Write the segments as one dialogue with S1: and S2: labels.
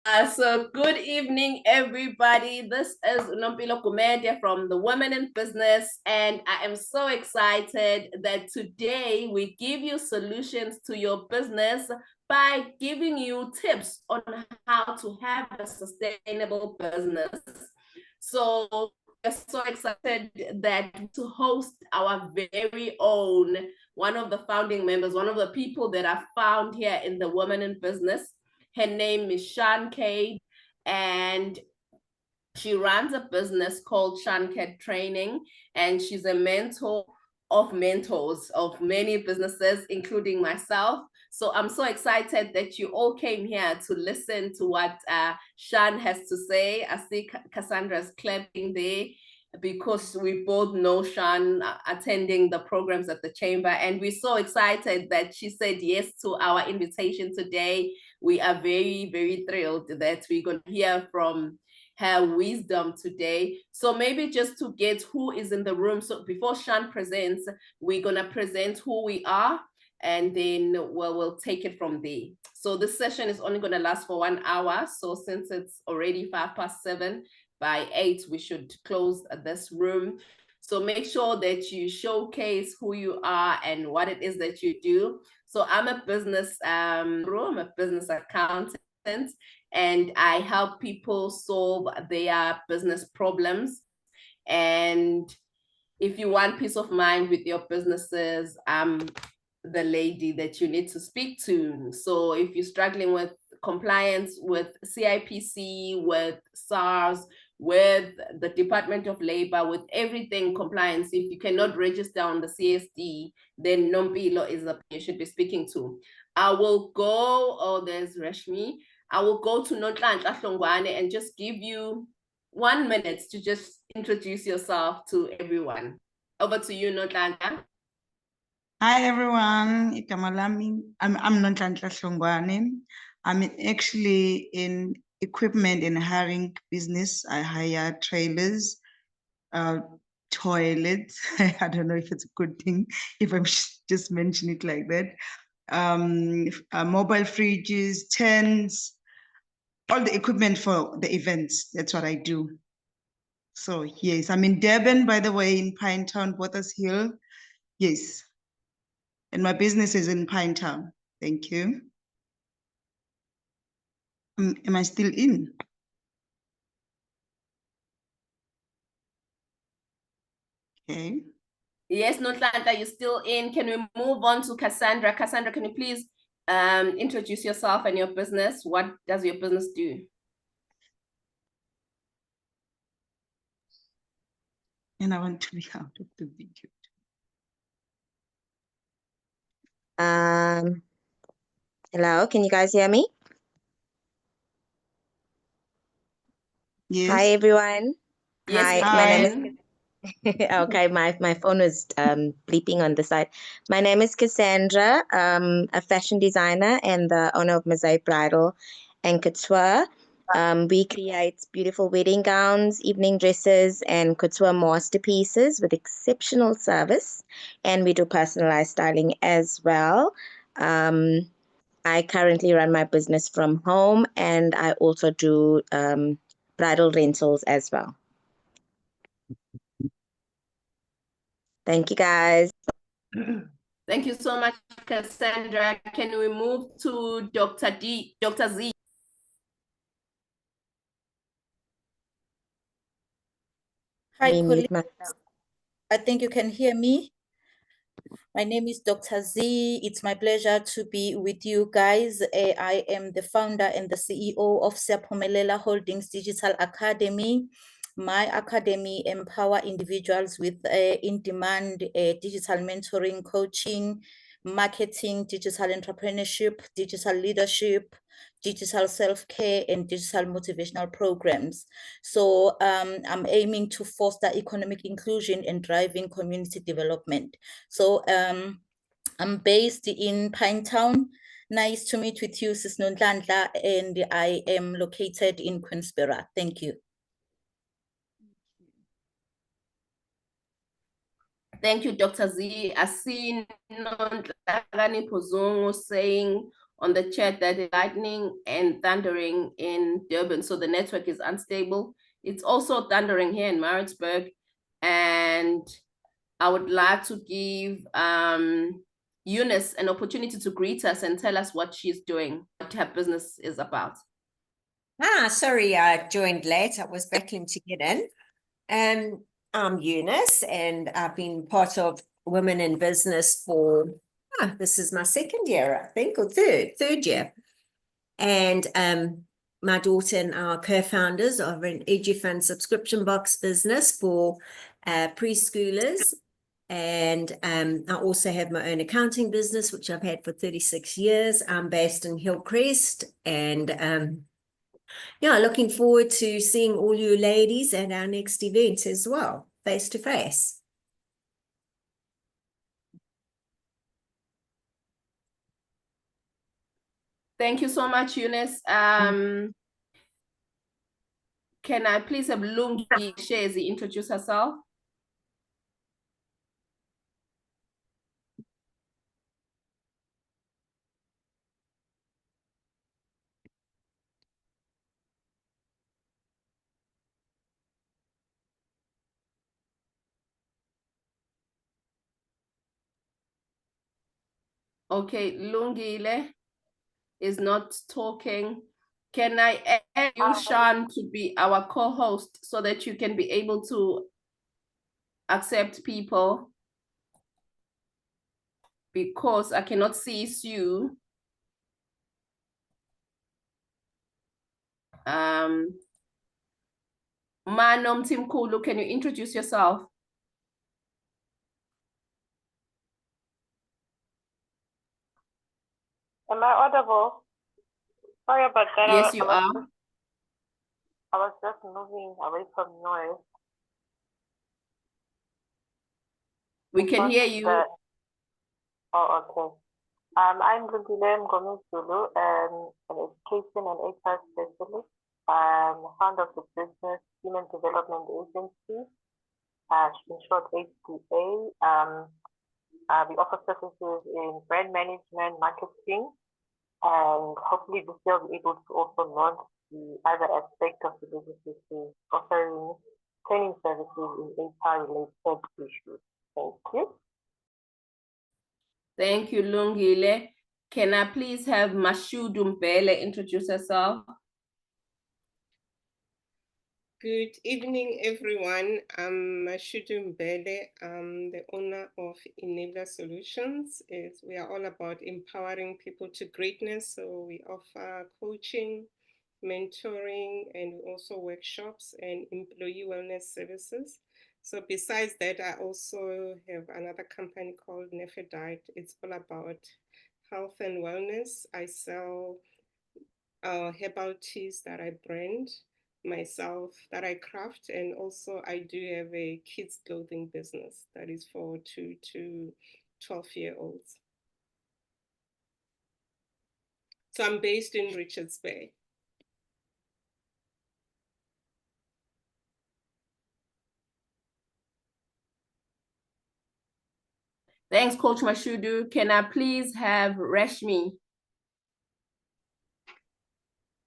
S1: So good evening, everybody. This is Nompilo Kumede from the Women in Business, and I am so excited that today we give you solutions to your business by giving you tips on how to have a sustainable business. So we're so excited that to host our very own, one of the founding members, one of the people that are found here in the Women in Business. Her name is Shan Cade, and she runs a business called Shan Cade Training, and she's a mentor of mentors of many businesses, including myself. So I'm so excited that you all came here to listen to what Shan has to say. I see Cassandra's clapping there because we both know Shan attending the programs at the chamber, and we're so excited that she said yes to our invitation today. We are very, very thrilled that we're going to hear from her wisdom today. So maybe just to get who is in the room. So before Shan presents, we're going to present who we are, and then we'll take it from there. So this session is only going to last for 1 hour. So since it's already 7:05, by 8, we should close this room. So make sure that you showcase who you are and what it is that you do. So I'm a business I'm a business accountant, and I help people solve their business problems. And if you want peace of mind with your businesses, I'm the lady that you need to speak to. So if you're struggling with compliance with CIPC, with SARS, with the Department of Labor, with everything compliance, if you cannot register on the CSD, then Nompilo is the person you should be speaking to. I will go, oh, there's Rashmi. I will go to Nonhlanhla Hlongwane and just give you 1 minute to just introduce yourself to everyone. Over to you, Nonhlanhla.
S2: Hi everyone, I'm Nonhlanhla Hlongwane. I'm actually in equipment and hiring business. I hire trailers, toilets. I don't know if it's a good thing if I'm just mention it like that. Mobile fridges, tents, all the equipment for the events. That's what I do. So yes, I'm in Durban, by the way, in Pinetown, Waters Hill. Yes. And my business is in Pinetown. Thank you. Am I still in? Okay.
S1: Yes, Nonhlanhla, you're still in. Can we move on to Cassandra? Cassandra, can you please introduce yourself and your business? What does your business do?
S2: And I want to be out of the video.
S3: Hello, can you guys hear me?
S2: Yes.
S3: Hi, everyone.
S1: Yes,
S3: Hi,
S1: we
S3: my name
S1: can.
S3: is okay, my phone was bleeping on the side. My name is Cassandra, a fashion designer and the owner of Mosaic Bridal and Couture. We create beautiful wedding gowns, evening dresses, and couture masterpieces with exceptional service. And we do personalized styling as well. I currently run my business from home, and I also do bridal rentals as well. Thank you, guys.
S1: Thank you so much, Cassandra. Can we move to Dr. Z?
S4: Hi,
S3: Me
S4: colleagues.
S3: mute myself.
S4: I think you can hear me. My name is Dr. Z. It's my pleasure to be with you guys. I am the founder and the CEO of Siyaphumelela Holdings Digital Academy. My academy empower individuals with in-demand digital mentoring, coaching, marketing, digital entrepreneurship, digital leadership, digital self-care, and digital motivational programs. So I'm aiming to foster economic inclusion and driving community development. So I'm based in Pinetown. Nice to meet with you, Sis Nonhlanhla, and I am located in Queensborough. Thank you.
S1: Thank you, Dr. Z. I see Nonhlanhla Pozungu saying on the chat that it's lightning and thundering in Durban, so the network is unstable. It's also thundering here in Maritzburg, and I would like to give Eunice an opportunity to greet us and tell us what she's doing, what her business is about.
S5: Sorry, I joined late. I was battling to get in. I'm Eunice, and I've been part of Women in Business for, this is my second year, I think, or third year. And my daughter and our co-founders of an EduFund subscription box business for preschoolers. And I also have my own accounting business, which I've had for 36 years. I'm based in Hillcrest, and yeah, looking forward to seeing all you ladies at our next event as well, face to face.
S1: Thank you so much, Eunice. Can I please have Lungi Shezi introduce herself? Okay, Lungile is not talking. Can I add you, Shan, to be our co-host so that you can be able to accept people? Because I cannot see you. Manom Timkulu, can you introduce yourself?
S6: Am I audible? Sorry about that.
S1: Yes, you are.
S6: I was just moving away from noise.
S1: We can hear you.
S6: Oh, okay. I'm Lungile Ngomi Zulu, an education and HR specialist. I'm the founder of the business Human Development Agency, in short HDA. We offer services in brand management, marketing, and hopefully this year we'll be able to also launch the other aspect of the business, which is offering training services in HR-related issues. Thank you.
S1: Thank you, Lungile. Can I please have Mashudu Mbele introduce herself?
S7: Good evening, everyone. I'm Mashudu Mbele. I'm the owner of Enabler Solutions. We are all about empowering people to greatness. So we offer coaching, mentoring, and also workshops and employee wellness services. So besides that, I also have another company called Nefedite. It's all about health and wellness. I sell herbal teas that I brand myself, that I craft, and also I do have a kids clothing business that is for 2 to 12-year-olds. So I'm based in Richards Bay.
S1: Thanks, Coach Mashudu. Can I please have Rashmi?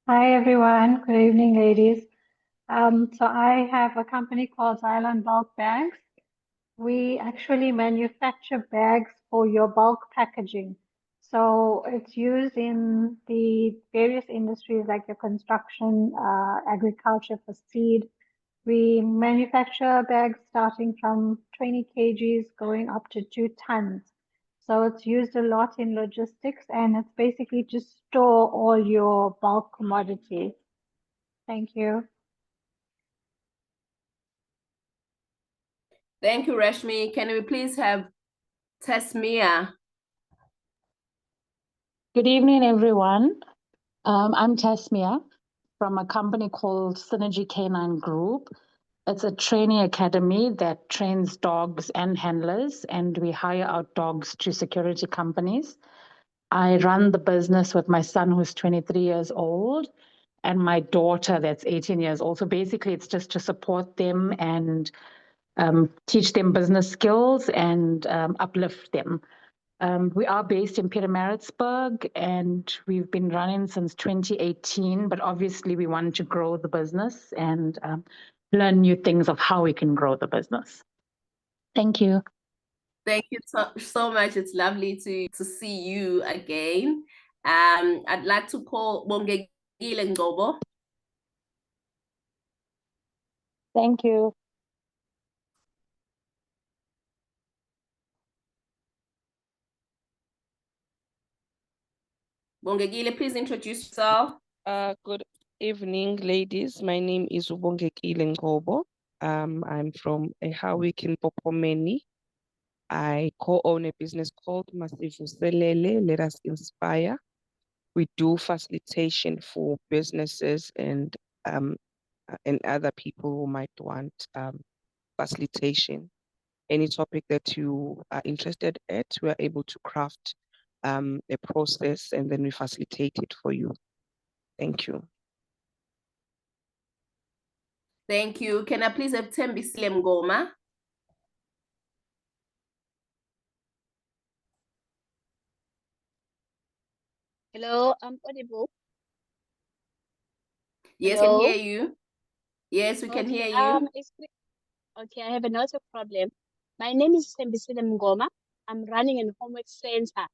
S8: Hi, everyone. Good evening, ladies. So I have a company called Island Bulk Bags. We actually manufacture bags for your bulk packaging. So it's used in the various industries like your construction, agriculture for seed. We manufacture bags starting from 20 kgs going up to 2 tons. So it's used a lot in logistics, and it's basically to store all your bulk commodities. Thank you.
S1: Thank you, Rashmi. Can we please have Tasmia?
S9: Good evening, everyone. I'm Tasmia from a company called Synergy Canine Group. It's a training academy that trains dogs and handlers, and we hire out dogs to security companies. I run the business with my son, who's 23 years old, and my daughter, that's 18 years old. So basically, it's just to support them and teach them business skills and uplift them. We are based in Pietermaritzburg and we've been running since 2018, but obviously we want to grow the business and learn new things of how we can grow the business. Thank you.
S1: Thank you so much. It's lovely to see you again. I'd like to call Bongegile Ngobo.
S9: Thank you.
S1: Bongegile, please introduce yourself.
S10: Good evening, ladies. My name is Ubongekile Ngobo. I'm from Ehawik in Popomeni. I co-own a business called Masivu Selele, Let Us Inspire. We do facilitation for businesses and other people who might want facilitation. Any topic that you are interested at, we are able to craft a process and then we facilitate it for you. Thank you.
S1: Thank you. Can I please have Thembisile Mngoma?
S11: Hello, I'm audible.
S1: Yes,
S11: Hello?
S1: we can hear you. Yes, we can hear you.
S11: Okay, I have a network problem. My name is Thembisile Mngoma. I'm running a homework center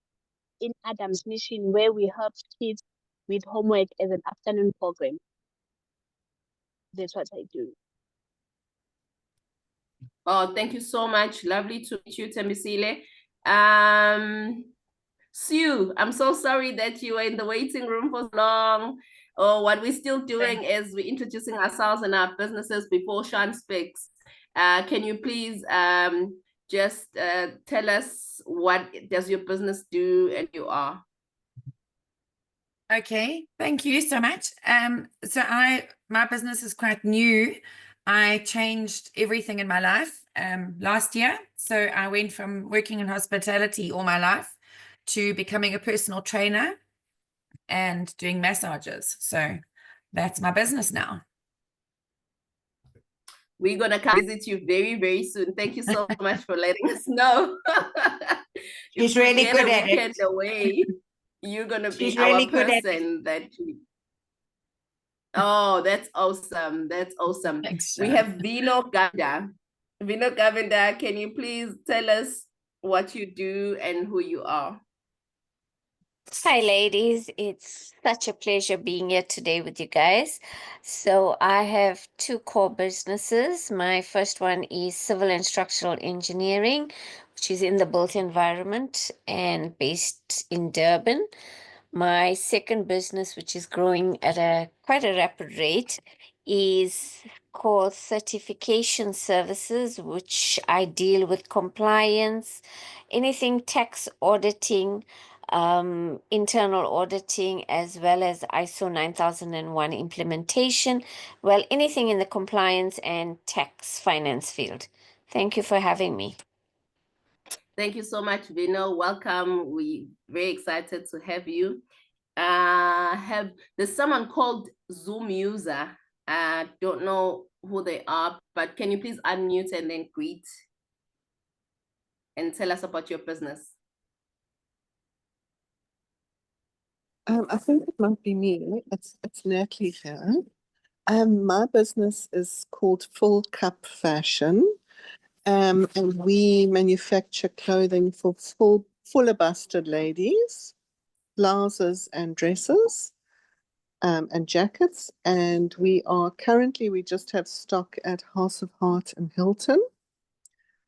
S11: in Adams Mission where we help kids with homework as an afternoon program. That's what I do.
S1: Oh, thank you so much. Lovely to meet you, Thembisile. Sue, I'm so sorry that you were in the waiting room for so long. Oh, what we're still doing is we're introducing ourselves and our businesses before Shan speaks. Can you please just tell us what does your business do and you are?
S12: Okay, thank you so much. My business is quite new. I changed everything in my life last year. So I went from working in hospitality all my life to becoming a personal trainer and doing massages. So that's my business now.
S1: We're gonna come visit you very, very soon. Thank you so much for letting us know.
S5: She's really good at it.
S1: Away, you're gonna
S5: She's
S1: be
S5: really
S1: our
S5: good at it.
S1: person that you. Oh, that's awesome. That's awesome.
S12: Thanks,
S1: We
S12: Shan.
S1: have Vino Gavenda. Vino Gavenda, can you please tell us what you do and who you are?
S13: Hi, ladies. It's such a pleasure being here today with you guys. So, I have two core businesses. My first one is civil and structural engineering, which is in the built environment and based in Durban. My second business, which is growing at quite a rapid rate, is called certification services, which I deal with compliance, anything tax auditing, internal auditing, as well as ISO 9001 implementation. Well, anything in the compliance and tax finance field. Thank you for having me.
S1: Thank you so much, Vino. Welcome. We're very excited to have you. There's someone called Zoom user. I don't know who they are, but can you please unmute and then greet and tell us about your business?
S14: I think it might be me. It's Natalie here. My business is called Full Cup Fashion, and we manufacture clothing for fuller-busted ladies, blouses and dresses, and jackets. And we just have stock at House of Heart in Hilton,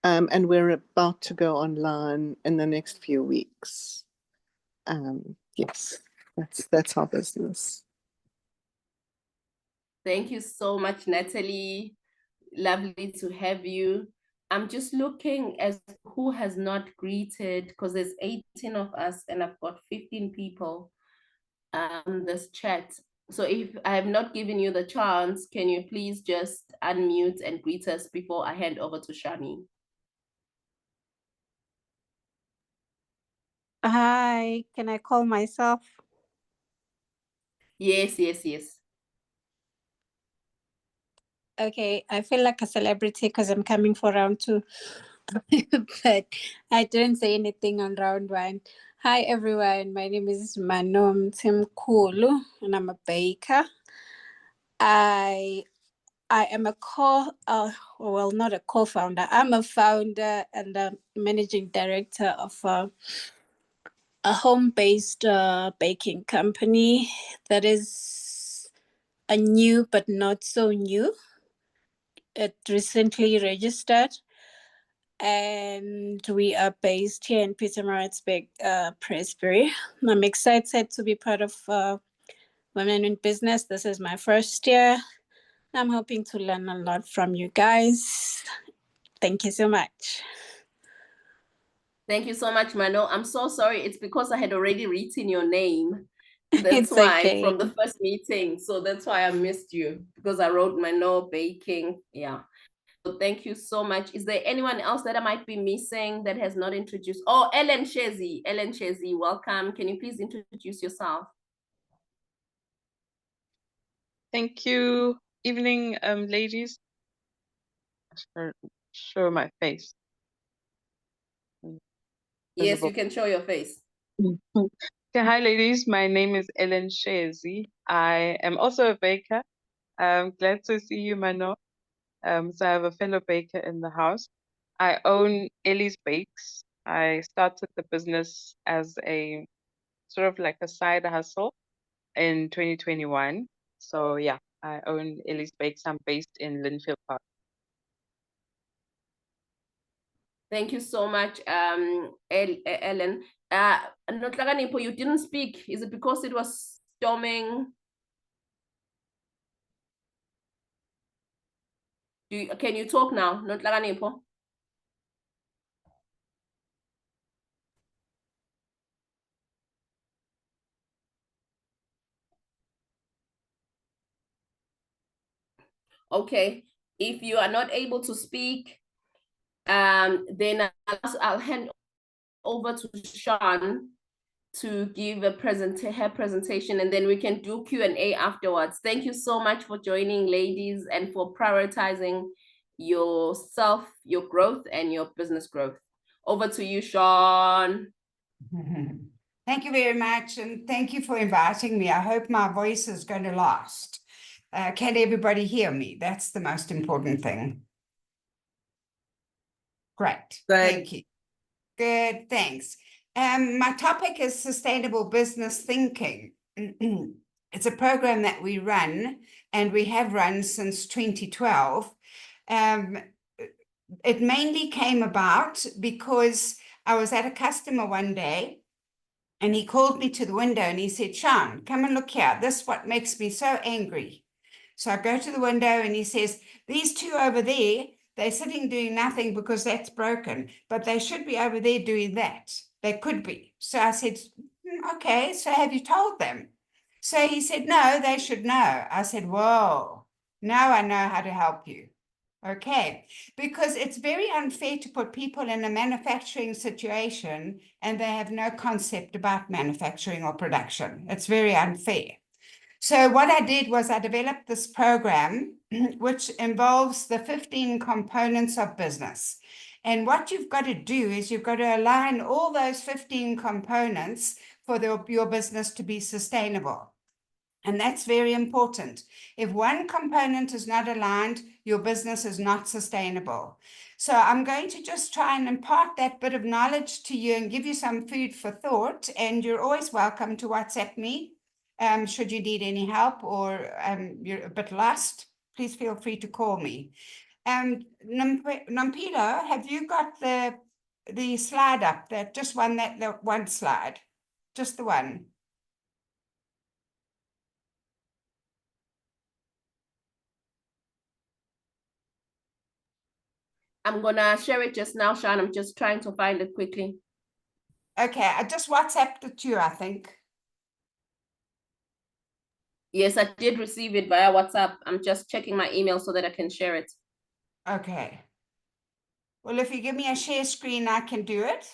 S14: and we're about to go online in the next few weeks. Yes, that's our business.
S1: Thank you so much, Natalie. Lovely to have you. I'm just looking as who has not greeted, because there's 18 of us and I've got 15 people on this chat. So if I have not given you the chance, can you please just unmute and greet us before I hand over to Shani?
S15: Hi, can I call myself?
S1: Yes, yes, yes.
S15: Okay, I feel like a celebrity because I'm coming for round 2. but I didn't say anything on round one. Hi everyone, my name is Manom Timkulu and I'm a baker. I am a well, not a co-founder. I'm a founder and a managing director of a home-based baking company that is a new but not so new. It recently registered, and we are based here in Pietermaritzburg, Pressbury. I'm excited to be part of Women in Business. This is my first year. I'm hoping to learn a lot from you guys. Thank you so much.
S1: Thank you so much, Mano. I'm so sorry. It's because I had already written your name. That's
S15: It's
S1: why
S15: okay.
S1: from the first meeting. So that's why I missed you, because I wrote Mano baking. Yeah. So thank you so much. Is there anyone else that I might be missing that has not introduced? Oh, Ellen Shezi. Ellen Shezi, welcome. Can you please introduce yourself?
S16: Thank you. Evening, ladies. Show my face.
S1: Yes, you can show your face.
S16: Okay, hi, ladies. My name is Ellen Shezi. I am also a baker. I'm glad to see you, Mano. So I have a fellow baker in the house. I own Ellie's Bakes. I started the business as a sort of like a side hustle in 2021. So yeah, I own Ellie's Bakes. I'm based in Linfield Park.
S1: Thank you so much, Ellen. Notlaganipo, you didn't speak. Is it because it was storming? Can you talk now? Notlaganipo? Okay. If you are not able to speak, then I'll hand over to Shan to give her presentation, and then we can do Q&A afterwards. Thank you so much for joining, ladies, and for prioritizing yourself, your growth, and your business growth. Over to you, Shan.
S17: Thank you very much, and thank you for inviting me. I hope my voice is going to last. Can everybody hear me? That's the most important thing. Great.
S5: Good.
S17: Thank you. Good, thanks. My topic is sustainable business thinking. It's a program that we run, and we have run since 2012. It mainly came about because I was at a customer one day, and he called me to the window and he said, "Shan, come and look here. This is what makes me so angry." So I go to the window and he says, "These two over there, they're sitting doing nothing because that's broken, but they should be over there doing that. They could be." So I said, "Okay, so have you told them?" So he said, "No, they should know." I said, "Whoa, now I know how to help you." Okay, because it's very unfair to put people in a manufacturing situation and they have no concept about manufacturing or production. It's very unfair. So what I did was I developed this program, which involves the 15 components of business. And what you've got to do is you've got to align all those 15 components for your business to be sustainable. And that's very important. If one component is not aligned, your business is not sustainable. So I'm going to just try and impart that bit of knowledge to you and give you some food for thought. And you're always welcome to WhatsApp me. Should you need any help or you're a bit lost, please feel free to call me. Nampila, have you got the slide up? That just that one slide, just the one.
S1: I'm gonna share it just now, Shan. I'm just trying to find it quickly.
S17: Okay, I just WhatsApped it to you, I think.
S1: Yes, I did receive it via WhatsApp. I'm just checking my email so that I can share it.
S17: Okay. Well, if you give me a share screen, I can do it.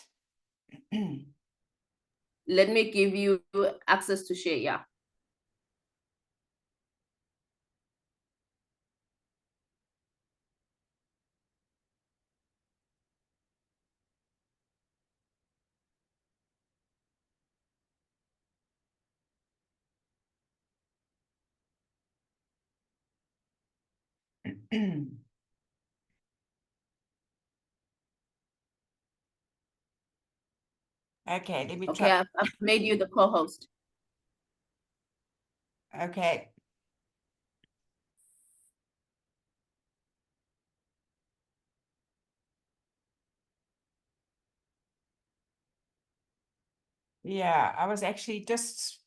S1: Let me give you access to share, yeah.
S17: Okay, let me
S1: Okay,
S17: try.
S1: I've made you the co-host.
S17: Okay. Yeah, I was actually just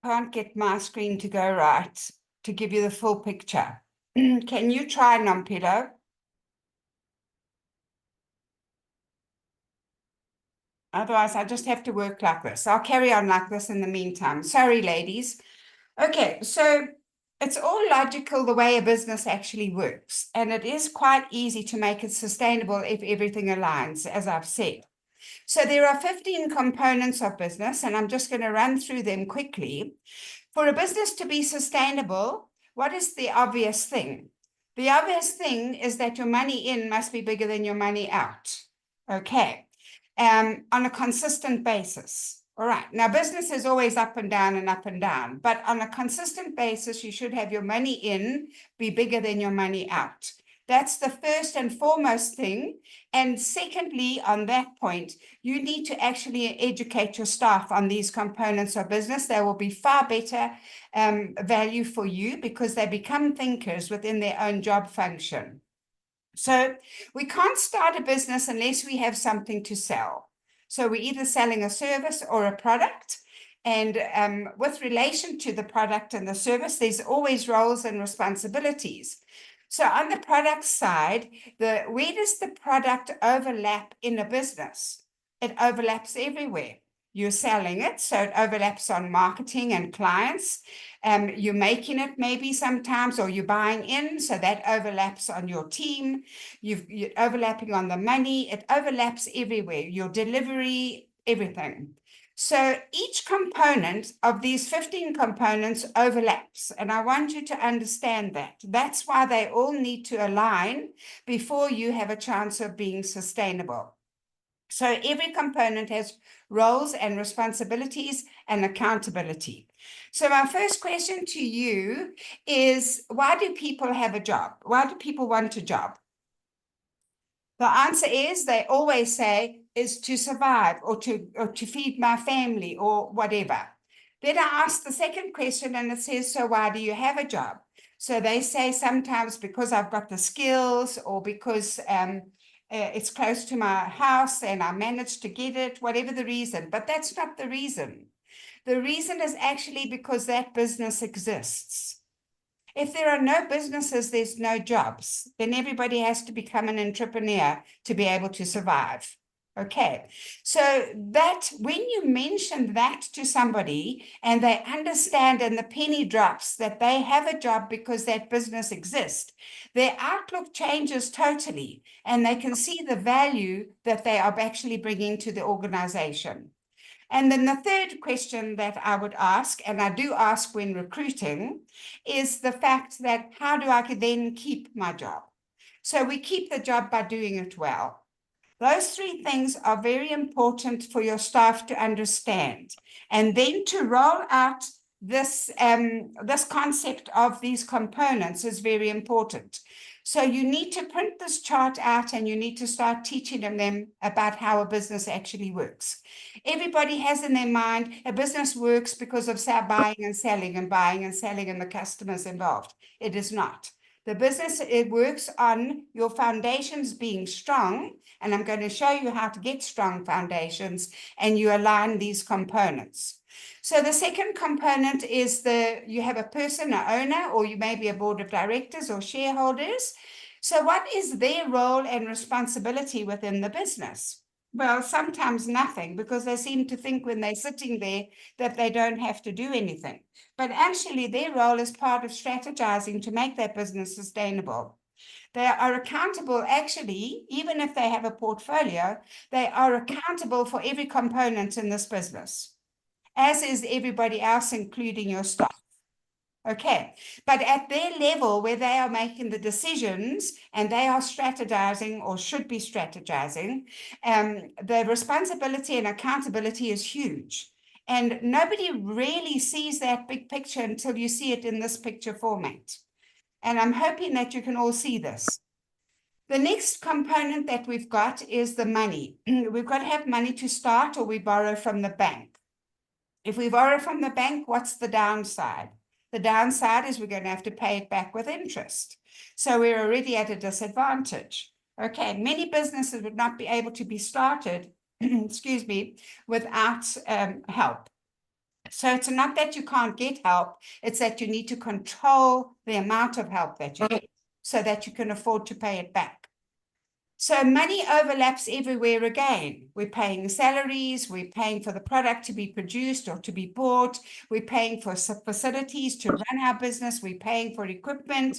S17: can't get my screen to go right to give you the full picture. Can you try, Nompilo? Otherwise, I just have to work like this. I'll carry on like this in the meantime. Sorry, ladies. Okay, so it's all logical the way a business actually works. And it is quite easy to make it sustainable if everything aligns, as I've said. So there are 15 components of business, and I'm just going to run through them quickly. For a business to be sustainable, what is the obvious thing? The obvious thing is that your money in must be bigger than your money out. Okay. On a consistent basis. All right. Now, business is always up and down and up and down, but on a consistent basis, you should have your money in be bigger than your money out. That's the first and foremost thing. And secondly, on that point, you need to actually educate your staff on these components of business. They will be far better value for you because they become thinkers within their own job function. So we can't start a business unless we have something to sell. So we're either selling a service or a product. And with relation to the product and the service, there's always roles and responsibilities. So on the product side, where does the product overlap in a business? It overlaps everywhere. You're selling it, so it overlaps on marketing and clients. You're making it maybe sometimes, or you're buying in, so that overlaps on your team. You're overlapping on the money. It overlaps everywhere, your delivery, everything. So each component of these 15 components overlaps, and I want you to understand that. That's why they all need to align before you have a chance of being sustainable. So every component has roles and responsibilities and accountability. So my first question to you is, why do people have a job? Why do people want a job? The answer is, they always say, is to survive or to feed my family or whatever. Then I ask the second question and it says, so why do you have a job? So they say sometimes because I've got the skills or because it's close to my house and I managed to get it, whatever the reason. But that's not the reason. The reason is actually because that business exists. If there are no businesses, there's no jobs. Then everybody has to become an entrepreneur to be able to survive. Okay, so that when you mention that to somebody and they understand and the penny drops that they have a job because that business exists, their outlook changes totally and they can see the value that they are actually bringing to the organization. And then the third question that I would ask, and I do ask when recruiting, is the fact that how do I then keep my job? So we keep the job by doing it well. Those three things are very important for your staff to understand. And then to roll out this concept of these components is very important. So you need to print this chart out and you need to start teaching them about how a business actually works. Everybody has in their mind a business works because of buying and selling and the customers involved. It is not. The business, it works on your foundations being strong, and I'm going to show you how to get strong foundations, and you align these components. So the second component is you have a person, an owner, or you may be a board of directors or shareholders. So what is their role and responsibility within the business? Well, sometimes nothing, because they seem to think when they're sitting there that they don't have to do anything. But actually, their role is part of strategizing to make that business sustainable. They are accountable, actually, even if they have a portfolio, they are accountable for every component in this business, as is everybody else, including your staff. Okay, but at their level where they are making the decisions and they are strategizing or should be strategizing, the responsibility and accountability is huge. And nobody really sees that big picture until you see it in this picture format. And I'm hoping that you can all see this. The next component that we've got is the money. We've got to have money to start, or we borrow from the bank. If we borrow from the bank, what's the downside? The downside is we're going to have to pay it back with interest. So we're already at a disadvantage. Okay, many businesses would not be able to be started, excuse me, without help. So it's not that you can't get help, it's that you need to control the amount of help that you get so that you can afford to pay it back. So money overlaps everywhere again. We're paying salaries, we're paying for the product to be produced or to be bought, we're paying for facilities to run our business, we're paying for equipment,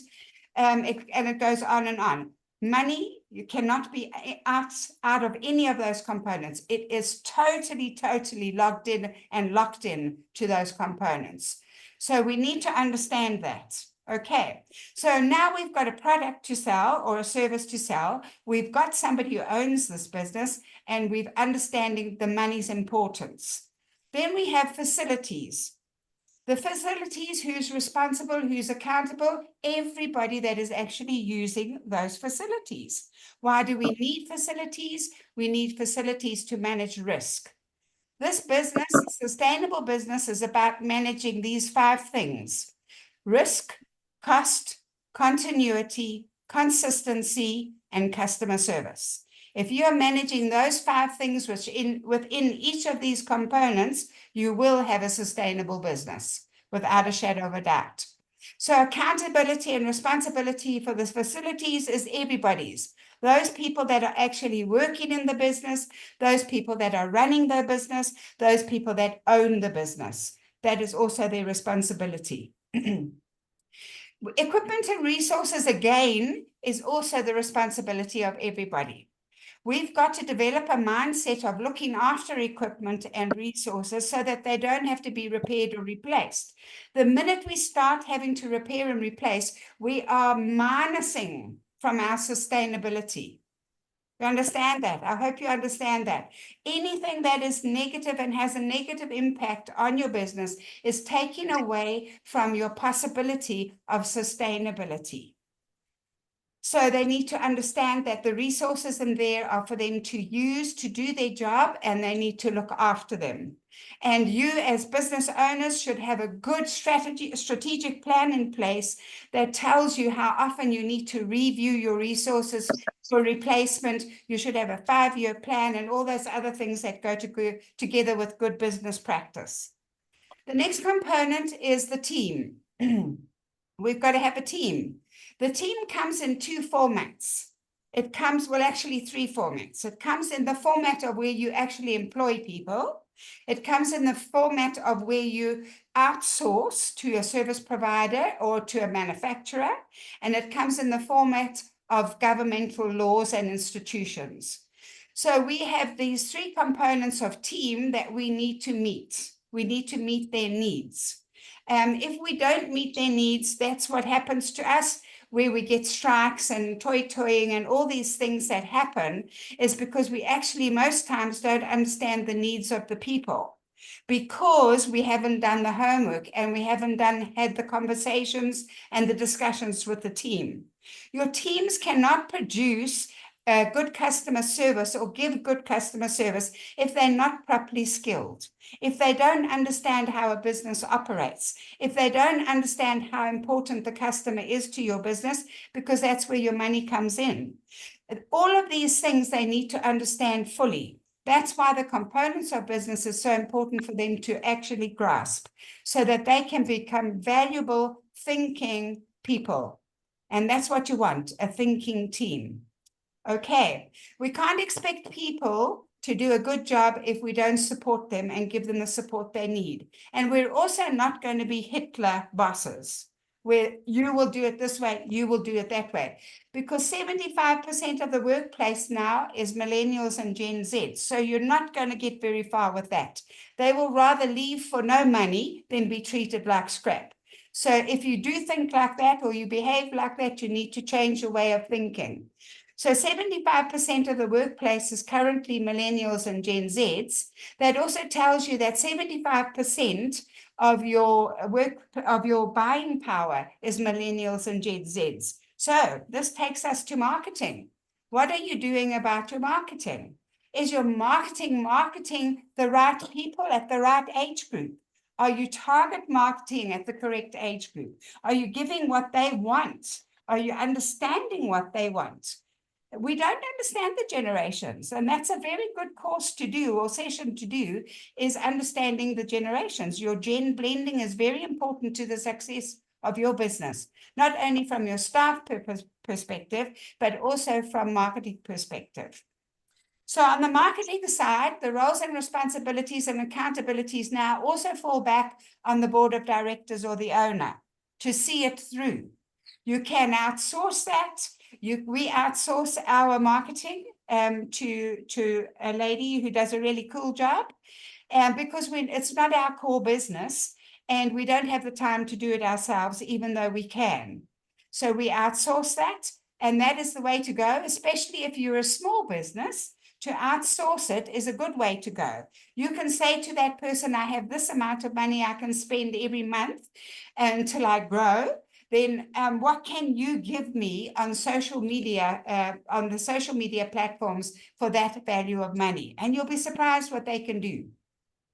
S17: and it goes on and on. Money, you cannot be out of any of those components. It is totally logged in and locked in to those components. So we need to understand that. Okay, so now we've got a product to sell or a service to sell. We've got somebody who owns this business, and we're understanding the money's importance. Then we have facilities. The facilities, who's responsible, who's accountable, everybody that is actually using those facilities. Why do we need facilities? We need facilities to manage risk. This business, sustainable business, is about managing these 5 things: risk, cost, continuity, consistency, and customer service. If you are managing those 5 things within each of these components, you will have a sustainable business without a shadow of a doubt. So accountability and responsibility for the facilities is everybody's. Those people that are actually working in the business, those people that are running the business, those people that own the business. That is also their responsibility. Equipment and resources, again, is also the responsibility of everybody. We've got to develop a mindset of looking after equipment and resources so that they don't have to be repaired or replaced. The minute we start having to repair and replace, we are minusing from our sustainability. You understand that? I hope you understand that. Anything that is negative and has a negative impact on your business is taking away from your possibility of sustainability. So they need to understand that the resources in there are for them to use to do their job, and they need to look after them. And you as business owners should have a good strategic plan in place that tells you how often you need to review your resources for replacement. You should have a 5-year plan and all those other things that go together with good business practice. The next component is the team. We've got to have a team. The team comes in 2 formats. It comes, well, actually 3 formats. It comes in the format of where you actually employ people. It comes in the format of where you outsource to a service provider or to a manufacturer. And it comes in the format of governmental laws and institutions. So we have these 3 components of team that we need to meet. We need to meet their needs. If we don't meet their needs, that's what happens to us, where we get strikes and toying and all these things that happen, is because we actually most times don't understand the needs of the people, because we haven't done the homework and we haven't had the conversations and the discussions with the team. Your teams cannot produce good customer service or give good customer service if they're not properly skilled, if they don't understand how a business operates, if they don't understand how important the customer is to your business, because that's where your money comes in. All of these things they need to understand fully. That's why the components of business is so important for them to actually grasp, so that they can become valuable thinking people. And that's what you want, a thinking team. Okay, we can't expect people to do a good job if we don't support them and give them the support they need. And we're also not going to be Hitler bosses, where you will do it this way, you will do it that way. Because 75% of the workplace now is millennials and Gen Z. So you're not going to get very far with that. They will rather leave for no money than be treated like scrap. So if you do think like that or you behave like that, you need to change your way of thinking. So 75% of the workplace is currently millennials and Gen Zs. That also tells you that 75% of your buying power is millennials and Gen Zs. So this takes us to marketing. What are you doing about your marketing? Is your marketing the right people at the right age group? Are you target marketing at the correct age group? Are you giving what they want? Are you understanding what they want? We don't understand the generations, and that's a very good course to do or session to do, is understanding the generations. Your gen blending is very important to the success of your business, not only from your staff perspective, but also from marketing perspective. So on the marketing side, the roles and responsibilities and accountabilities now also fall back on the board of directors or the owner to see it through. You can outsource that. We outsource our marketing to a lady who does a really cool job, because it's not our core business and we don't have the time to do it ourselves, even though we can. So we outsource that, and that is the way to go, especially if you're a small business. To outsource it is a good way to go. You can say to that person, I have this amount of money I can spend every month until I grow. Then what can you give me on social media, on the social media platforms for that value of money? And you'll be surprised what they can do.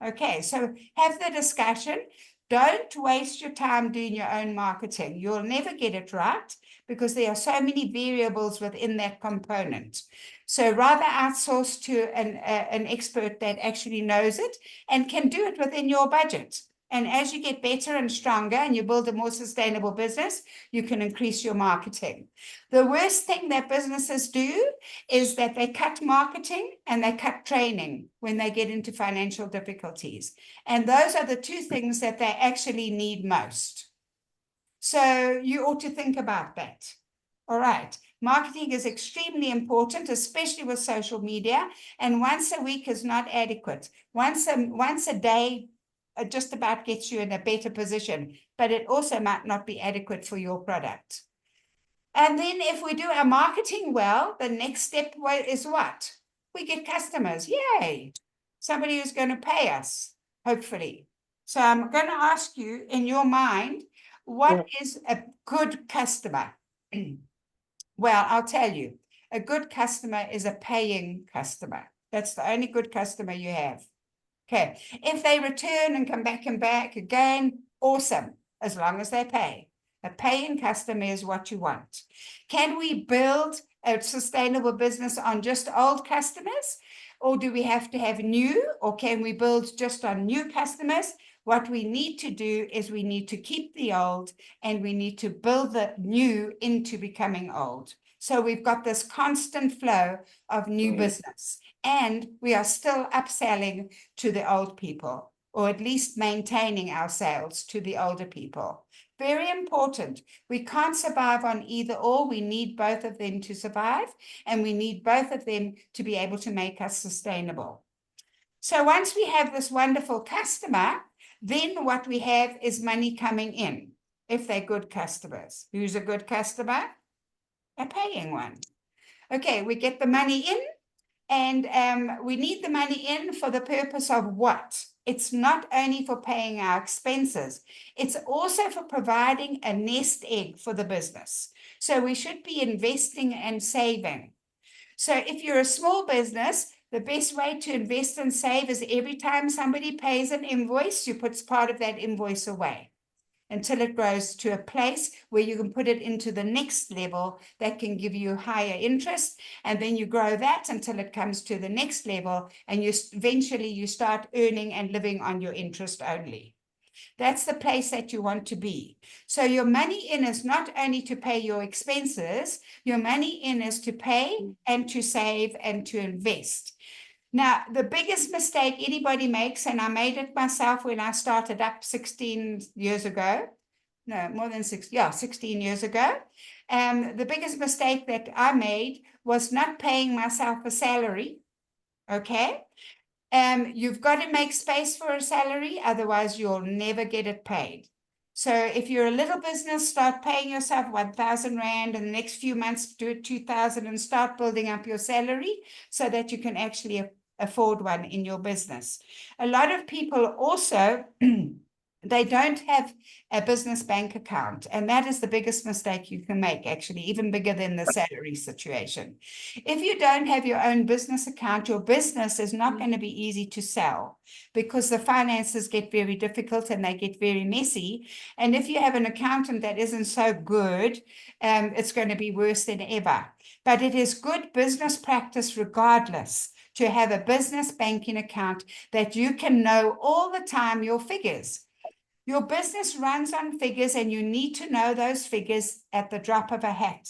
S17: Okay, so have the discussion. Don't waste your time doing your own marketing. You'll never get it right because there are so many variables within that component. So rather outsource to an expert that actually knows it and can do it within your budget. And as you get better and stronger and you build a more sustainable business, you can increase your marketing. The worst thing that businesses do is that they cut marketing and they cut training when they get into financial difficulties. And those are the two things that they actually need most. So you ought to think about that. All right. Marketing is extremely important, especially with social media. And once a week is not adequate. Once a day just about gets you in a better position, but it also might not be adequate for your product. And then if we do our marketing well, the next step is what? We get customers. Yay! Somebody who's going to pay us, hopefully. So I'm going to ask you in your mind, what is a good customer? Well, I'll tell you, a good customer is a paying customer. That's the only good customer you have. Okay, if they return and come back again, awesome, as long as they pay. A paying customer is what you want. Can we build a sustainable business on just old customers? Or do we have to have new? Or can we build just on new customers? What we need to do is we need to keep the old and we need to build the new into becoming old. So we've got this constant flow of new business. And we are still upselling to the old people, or at least maintaining our sales to the older people. Very important. We can't survive on either or. We need both of them to survive, and we need both of them to be able to make us sustainable. So once we have this wonderful customer, then what we have is money coming in, if they're good customers. Who's a good customer? A paying one. Okay, we get the money in, and we need the money in for the purpose of what? It's not only for paying our expenses, it's also for providing a nest egg for the business. So we should be investing and saving. So if you're a small business, the best way to invest and save is every time somebody pays an invoice, you put part of that invoice away until it grows to a place where you can put it into the next level that can give you higher interest. And then you grow that until it comes to the next level, and eventually you start earning and living on your interest only. That's the place that you want to be. So your money in is not only to pay your expenses, your money in is to pay and to save and to invest. Now, the biggest mistake anybody makes, and I made it myself when I started up 16 years ago, no, more than 16 years ago. The biggest mistake that I made was not paying myself a salary, okay? You've got to make space for a salary, otherwise you'll never get it paid. So if you're a little business, start paying yourself 1,000 Rand in the next few months, do it 2,000 and start building up your salary so that you can actually afford one in your business. A lot of people also, they don't have a business bank account, and that is the biggest mistake you can make, actually, even bigger than the salary situation. If you don't have your own business account, your business is not going to be easy to sell because the finances get very difficult and they get very messy. And if you have an accountant that isn't so good, it's going to be worse than ever. But it is good business practice regardless to have a business banking account that you can know all the time your figures. Your business runs on figures and you need to know those figures at the drop of a hat.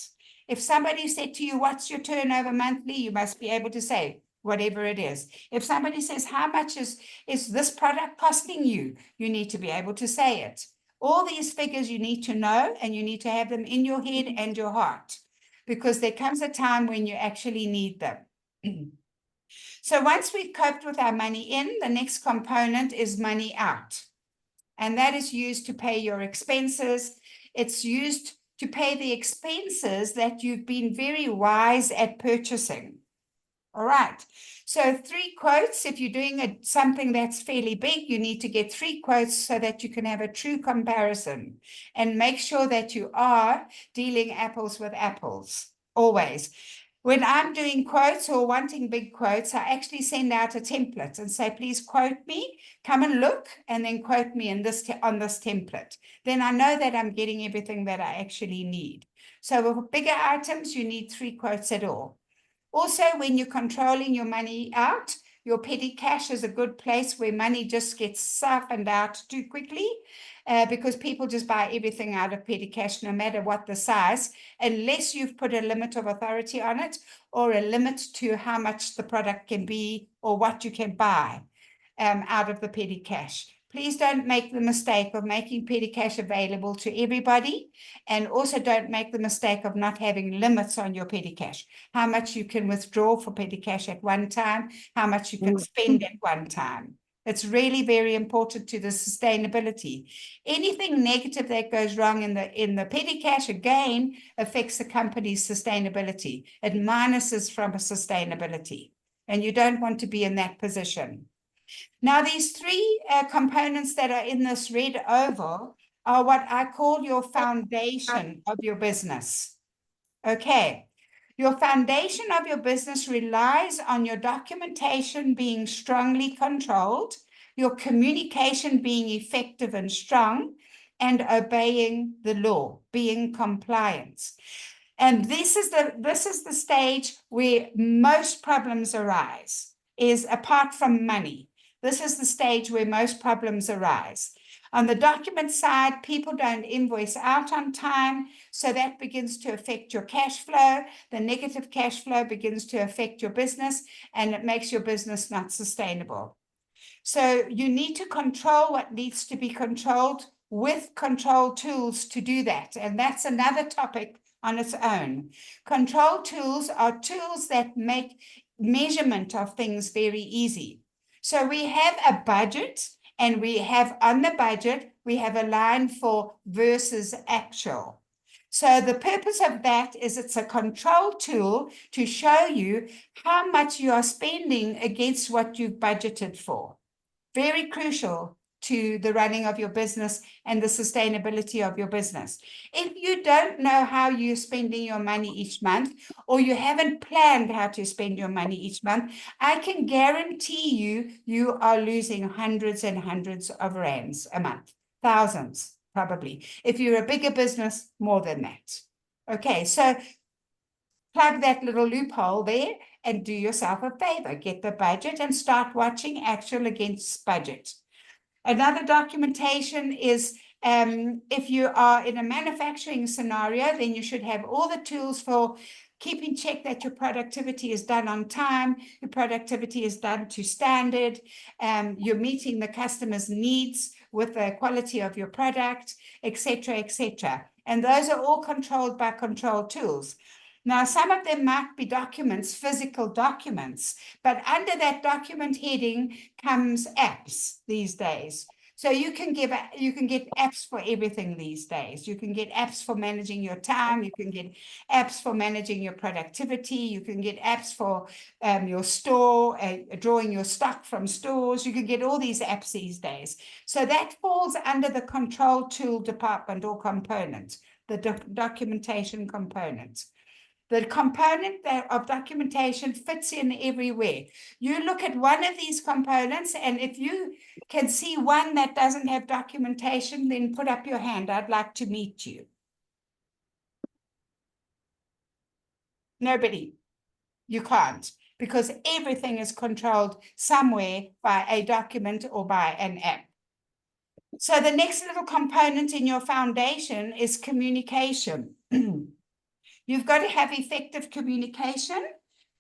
S17: If somebody said to you, what's your turnover monthly? You must be able to say whatever it is. If somebody says, how much is this product costing you? You need to be able to say it. All these figures you need to know, and you need to have them in your head and your heart, because there comes a time when you actually need them. So once we've coped with our money in, the next component is money out. And that is used to pay your expenses. It's used to pay the expenses that you've been very wise at purchasing. All right. So 3 quotes. If you're doing something that's fairly big, you need to get 3 quotes so that you can have a true comparison and make sure that you are dealing apples with apples always. When I'm doing quotes or wanting big quotes, I actually send out a template and say, please quote me, come and look, and then quote me on this template. Then I know that I'm getting everything that I actually need. So with bigger items, you need 3 quotes at all. Also, when you're controlling your money out, your petty cash is a good place where money just gets siphoned out too quickly because people just buy everything out of petty cash, no matter what the size, unless you've put a limit of authority on it or a limit to how much the product can be or what you can buy out of the petty cash. Please don't make the mistake of making petty cash available to everybody, and also don't make the mistake of not having limits on your petty cash. How much you can withdraw for petty cash at one time, how much you can spend at one time. It's really very important to the sustainability. Anything negative that goes wrong in the petty cash, again, affects the company's sustainability. It minuses from sustainability, and you don't want to be in that position. Now, these 3 components that are in this red oval are what I call your foundation of your business. Okay. Your foundation of your business relies on your documentation being strongly controlled, your communication being effective and strong, and obeying the law, being compliant. And this is the stage where most problems arise, is apart from money. This is the stage where most problems arise. On the document side, people don't invoice out on time, so that begins to affect your cash flow. The negative cash flow begins to affect your business, and it makes your business not sustainable. So you need to control what needs to be controlled with control tools to do that. And that's another topic on its own. Control tools are tools that make measurement of things very easy. So we have a budget, and we have on the budget, we have a line for versus actual. So the purpose of that is it's a control tool to show you how much you are spending against what you've budgeted for. Very crucial to the running of your business and the sustainability of your business. If you don't know how you're spending your money each month, or you haven't planned how to spend your money each month, I can guarantee you are losing hundreds and hundreds of rands a month, thousands probably. If you're a bigger business, more than that. Okay, so plug that little loophole there and do yourself a favor. Get the budget and start watching actual against budget. Another documentation is if you are in a manufacturing scenario, then you should have all the tools for keeping check that your productivity is done on time, your productivity is done to standard, you're meeting the customer's needs with the quality of your product, etc., etc. And those are all controlled by control tools. Now, some of them might be documents, physical documents, but under that document heading comes apps these days. So you can get apps for everything these days. You can get apps for managing your time. You can get apps for managing your productivity. You can get apps for your store, drawing your stock from stores. You can get all these apps these days. So that falls under the control tool department or component, the documentation component. The component of documentation fits in everywhere. You look at one of these components, and if you can see one that doesn't have documentation, then put up your hand. I'd like to meet you. Nobody. You can't, because everything is controlled somewhere by a document or by an app. So the next little component in your foundation is communication. You've got to have effective communication,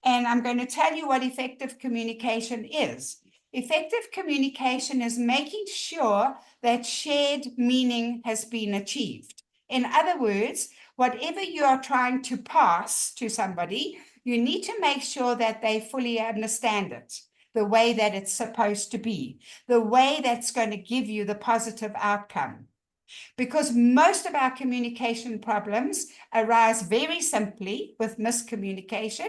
S17: and I'm going to tell you what effective communication is. Effective communication is making sure that shared meaning has been achieved. In other words, whatever you are trying to pass to somebody, you need to make sure that they fully understand it, the way that it's supposed to be, the way that's going to give you the positive outcome. Because most of our communication problems arise very simply with miscommunication,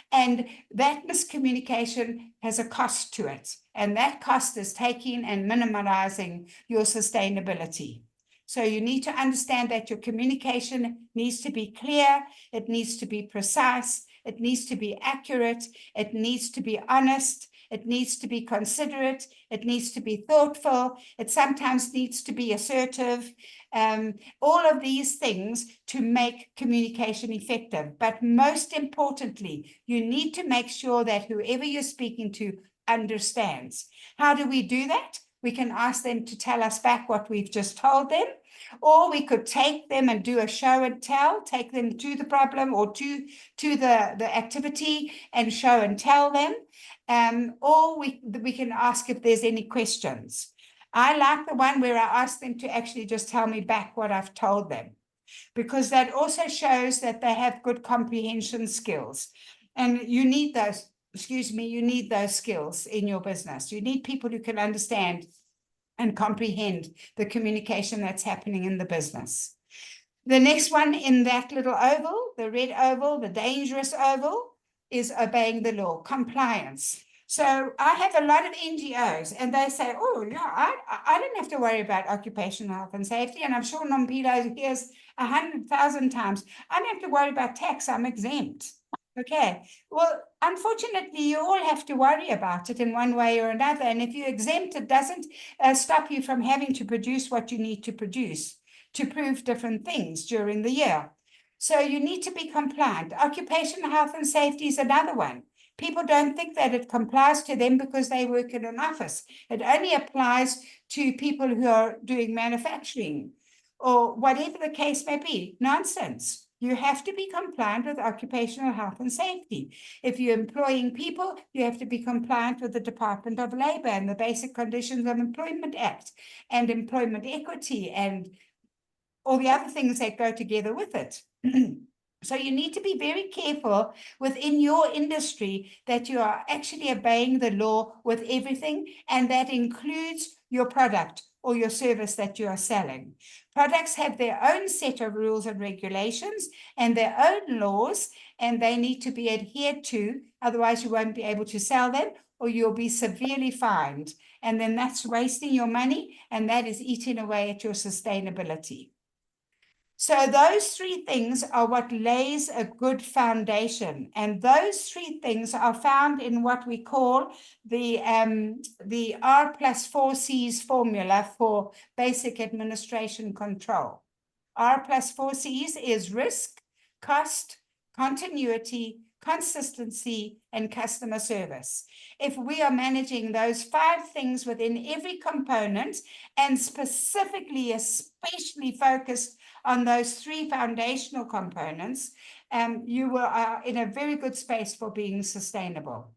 S17: and that miscommunication has a cost to it, and that cost is taking and minimizing your sustainability. So you need to understand that your communication needs to be clear, it needs to be precise, it needs to be accurate, it needs to be honest, it needs to be considerate, it needs to be thoughtful, it sometimes needs to be assertive, all of these things to make communication effective. But most importantly, you need to make sure that whoever you're speaking to understands. How do we do that? We can ask them to tell us back what we've just told them, or we could take them and do a show and tell, take them to the problem or to the activity and show and tell them. Or we can ask if there's any questions. I like the one where I ask them to actually just tell me back what I've told them, because that also shows that they have good comprehension skills. And you need those, you need those skills in your business. You need people who can understand and comprehend the communication that's happening in the business. The next one in that little oval, the red oval, the dangerous oval, is obeying the law, compliance. So I have a lot of NGOs, and they say, oh, yeah, I don't have to worry about occupational health and safety. And I'm sure Nompilo hears 100,000 times, I don't have to worry about tax, I'm exempt. Okay, well, unfortunately, you all have to worry about it in one way or another. And if you're exempt, it doesn't stop you from having to produce what you need to produce to prove different things during the year. So you need to be compliant. Occupational health and safety is another one. People don't think that it complies to them because they work in an office. It only applies to people who are doing manufacturing or whatever the case may be. Nonsense. You have to be compliant with occupational health and safety. If you're employing people, you have to be compliant with the Department of Labor and the Basic Conditions of Employment Act and employment equity and all the other things that go together with it. So you need to be very careful within your industry that you are actually obeying the law with everything, and that includes your product or your service that you are selling. Products have their own set of rules and regulations and their own laws, and they need to be adhered to. Otherwise, you won't be able to sell them, or you'll be severely fined. And then that's wasting your money, and that is eating away at your sustainability. So those three things are what lays a good foundation. And those three things are found in what we call the R+4Cs formula for basic administration control. R+4Cs is risk, cost, continuity, consistency, and customer service. If we are managing those 5 things within every component and specifically, especially focused on those 3 foundational components, you are in a very good space for being sustainable.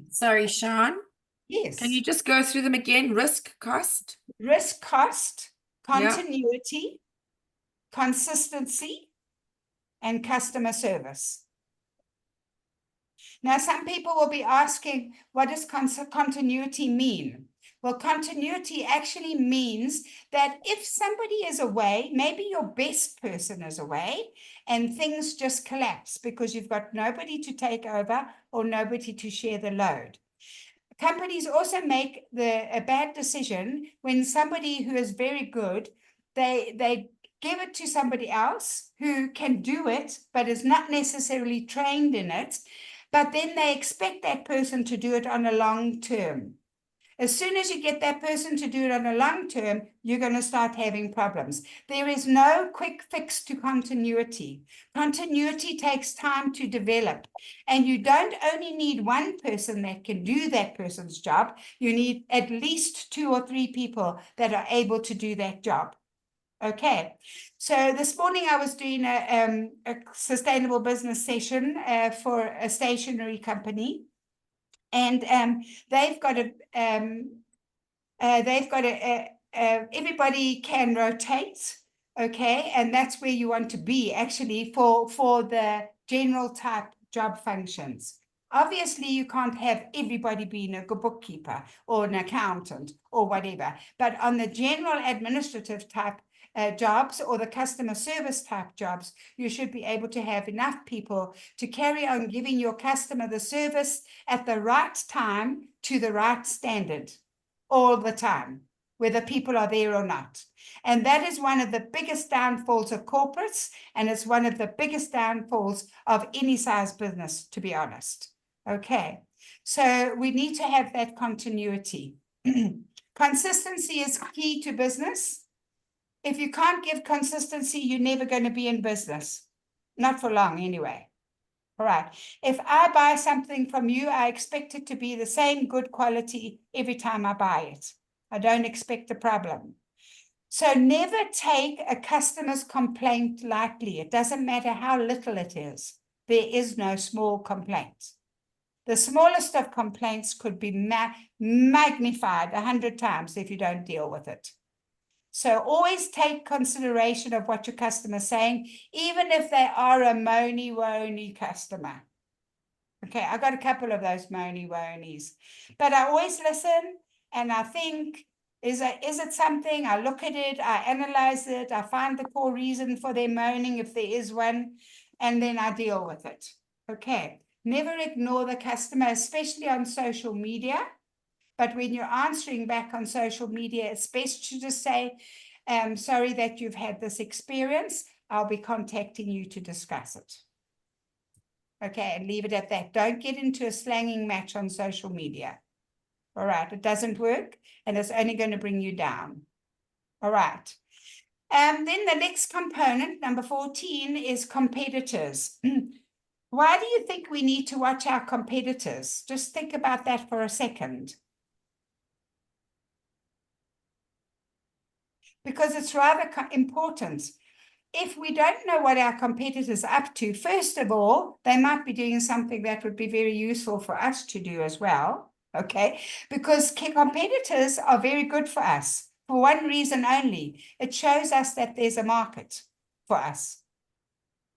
S12: Sorry, Shan.
S17: Yes.
S12: Can you just go through them again? Risk, cost?
S17: Risk, cost, continuity, consistency, and customer service. Now, some people will be asking, what does continuity mean? Well, continuity actually means that if somebody is away, maybe your best person is away, and things just collapse because you've got nobody to take over or nobody to share the load. Companies also make a bad decision when somebody who is very good, they give it to somebody else who can do it, but is not necessarily trained in it, but then they expect that person to do it on a long term. As soon as you get that person to do it on a long term, you're going to start having problems. There is no quick fix to continuity. Continuity takes time to develop. And you don't only need one person that can do that person's job. You need at least 2 or 3 people that are able to do that job. Okay, so this morning I was doing a sustainable business session for a stationery company. And they've got everybody can rotate, okay, and that's where you want to be actually for the general type job functions. Obviously, you can't have everybody being a bookkeeper or an accountant or whatever, but on the general administrative type jobs or the customer service type jobs, you should be able to have enough people to carry on giving your customer the service at the right time to the right standard all the time, whether people are there or not. And that is one of the biggest downfalls of corporates, and it's one of the biggest downfalls of any size business, to be honest. Okay, so we need to have that continuity. Consistency is key to business. If you can't give consistency, you're never going to be in business. Not for long, anyway. All right. If I buy something from you, I expect it to be the same good quality every time I buy it. I don't expect a problem. So never take a customer's complaint lightly. It doesn't matter how little it is. There is no small complaint. The smallest of complaints could be magnified 100 times if you don't deal with it. So always take consideration of what your customer is saying, even if they are a moany-woany customer. Okay, I got a couple of those moany-woanies. But I always listen and I think, is it something? I look at it, I analyze it, I find the core reason for their moaning, if there is one, and then I deal with it. Okay, never ignore the customer, especially on social media. But when you're answering back on social media, it's best to just say, sorry that you've had this experience. I'll be contacting you to discuss it. Okay, and leave it at that. Don't get into a slanging match on social media. All right, it doesn't work, and it's only going to bring you down. All right. Then the next component, number 14, is competitors. Why do you think we need to watch our competitors? Just think about that for a second. Because it's rather important. If we don't know what our competitors are up to, first of all, they might be doing something that would be very useful for us to do as well, okay? Because competitors are very good for us for one reason only. It shows us that there's a market for us.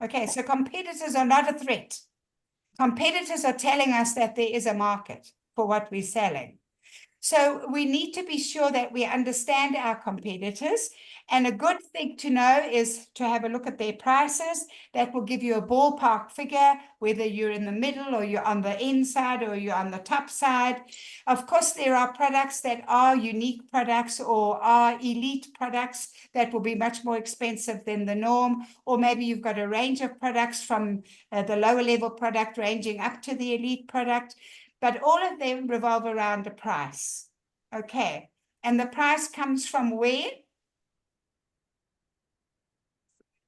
S17: Okay, so competitors are not a threat. Competitors are telling us that there is a market for what we're selling. So we need to be sure that we understand our competitors. And a good thing to know is to have a look at their prices. That will give you a ballpark figure, whether you're in the middle or you're on the inside or you're on the top side. Of course, there are products that are unique products or are elite products that will be much more expensive than the norm. Or maybe you've got a range of products from the lower level product ranging up to the elite product. But all of them revolve around a price. Okay. And the price comes from where?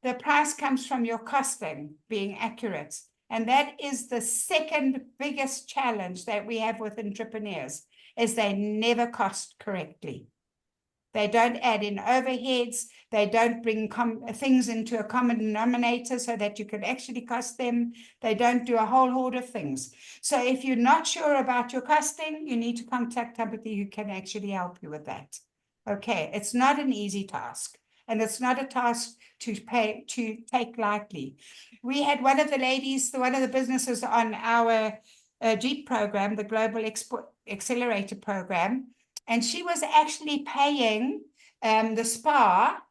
S17: The price comes from your costing being accurate. And that is the second biggest challenge that we have with entrepreneurs, is they never cost correctly. They don't add in overheads. They don't bring things into a common denominator so that you can actually cost them. They don't do a whole horde of things. So if you're not sure about your costing, you need to contact somebody who can actually help you with that. Okay, it's not an easy task. And it's not a task to take lightly. We had one of the ladies, one of the businesses on our JEEP program, the Global Export Accelerator program, and she was actually paying the spa.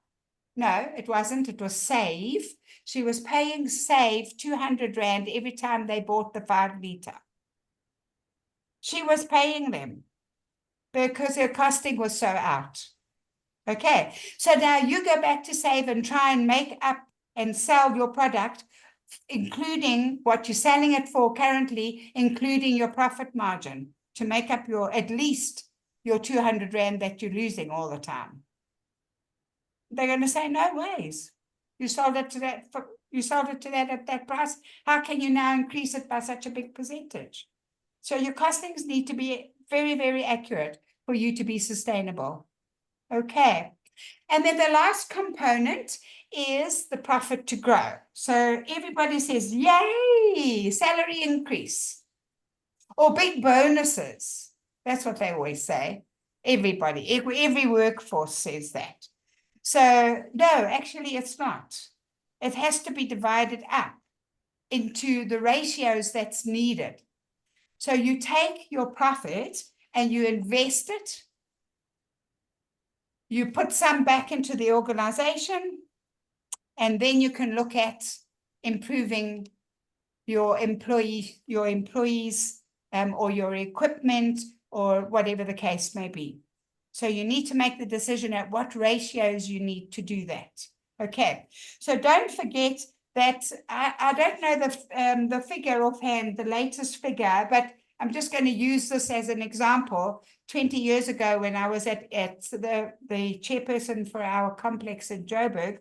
S17: No, it wasn't. It was Save. She was paying Save 200 Rand every time they bought the 5 liter. She was paying them because her costing was so out. Okay, so now you go back to Save and try and make up and sell your product, including what you're selling it for currently, including your profit margin, to make up your at least your 200 Rand that you're losing all the time. They're going to say, no ways. You sold it to that, at that price. How can you now increase it by such a big percentage? So your costings need to be very, very accurate for you to be sustainable. Okay. And then the last component is the profit to grow. So everybody says, yay, salary increase or big bonuses. That's what they always say. Everybody, every workforce says that. So no, actually it's not. It has to be divided up into the ratios that's needed. So you take your profit and you invest it. You put some back into the organization, and then you can look at improving your employees, or your equipment, or whatever the case may be. So you need to make the decision at what ratios you need to do that. Okay, so don't forget that I don't know the figure offhand, the latest figure, but I'm just going to use this as an example. 20 years ago, when I was at the chairperson for our complex in Joburg,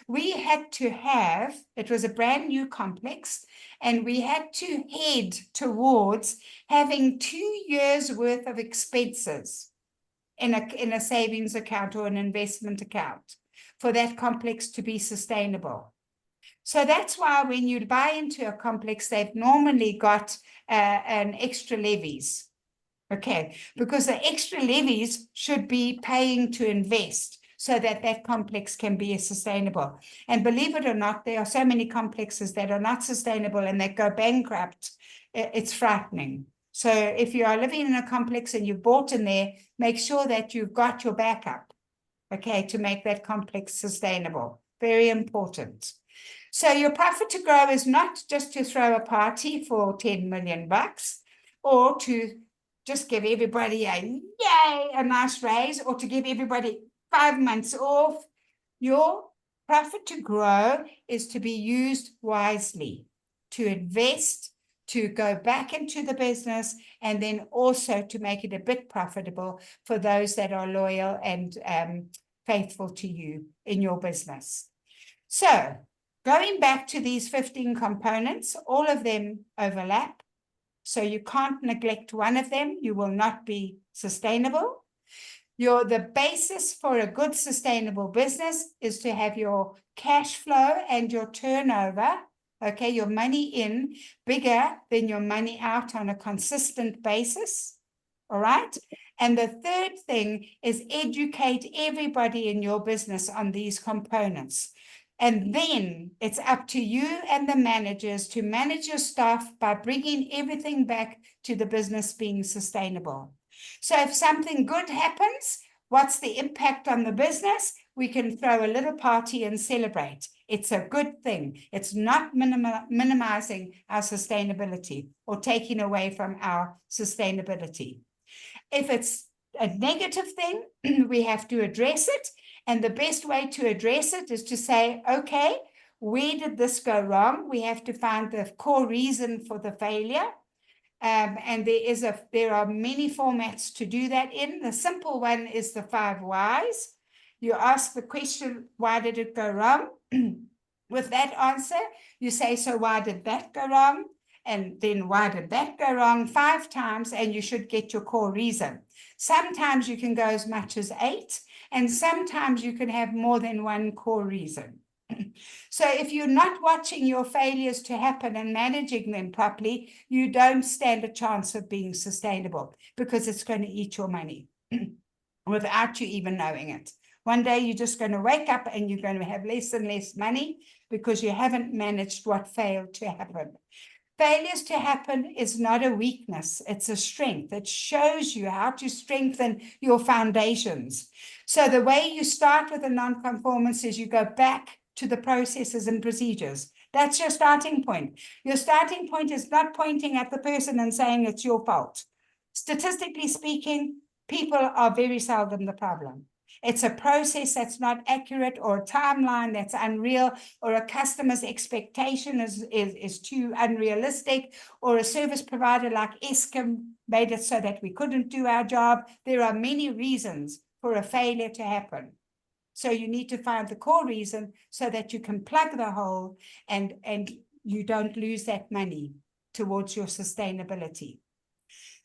S17: we had to have, it was a brand new complex, and we had to head towards having 2 years worth of expenses in a savings account or an investment account for that complex to be sustainable. So that's why when you buy into a complex, they've normally got an extra levies. Okay, because the extra levies should be paying to invest so that that complex can be sustainable. And believe it or not, there are so many complexes that are not sustainable and that go bankrupt. It's frightening. So if you are living in a complex and you've bought in there, make sure that you've got your backup, okay, to make that complex sustainable. Very important. So your profit to grow is not just to throw a party for 10 million bucks or to just give everybody a nice raise, or to give everybody 5 months off. Your profit to grow is to be used wisely, to invest, to go back into the business, and then also to make it a bit profitable for those that are loyal and faithful to you in your business. So going back to these 15 components, all of them overlap. So you can't neglect one of them. You will not be sustainable. The basis for a good sustainable business is to have your cash flow and your turnover, okay, your money in, bigger than your money out on a consistent basis. All right. And the third thing is educate everybody in your business on these components. And then it's up to you and the managers to manage your staff by bringing everything back to the business being sustainable. So if something good happens, what's the impact on the business? We can throw a little party and celebrate. It's a good thing. It's not minimizing our sustainability or taking away from our sustainability. If it's a negative thing, we have to address it. And the best way to address it is to say, okay, where did this go wrong? We have to find the core reason for the failure. And there are many formats to do that in. The simple one is the 5 whys. You ask the question, why did it go wrong? With that answer, you say, so why did that go wrong? And then why did that go wrong 5 times? And you should get your core reason. Sometimes you can go as much as 8, and sometimes you can have more than one core reason. So if you're not watching your failures to happen and managing them properly, you don't stand a chance of being sustainable, because it's going to eat your money without you even knowing it. One day you're just going to wake up and you're going to have less and less money because you haven't managed what failed to happen. Failures to happen is not a weakness, it's a strength. It shows you how to strengthen your foundations. So the way you start with a non-conformance is you go back to the processes and procedures. That's your starting point. Your starting point is not pointing at the person and saying it's your fault. Statistically speaking, people are very seldom the problem. It's a process that's not accurate, or a timeline that's unreal, or a customer's expectation is too unrealistic, or a service provider like Eskom made it so that we couldn't do our job. There are many reasons for a failure to happen. So you need to find the core reason so that you can plug the hole and you don't lose that money towards your sustainability.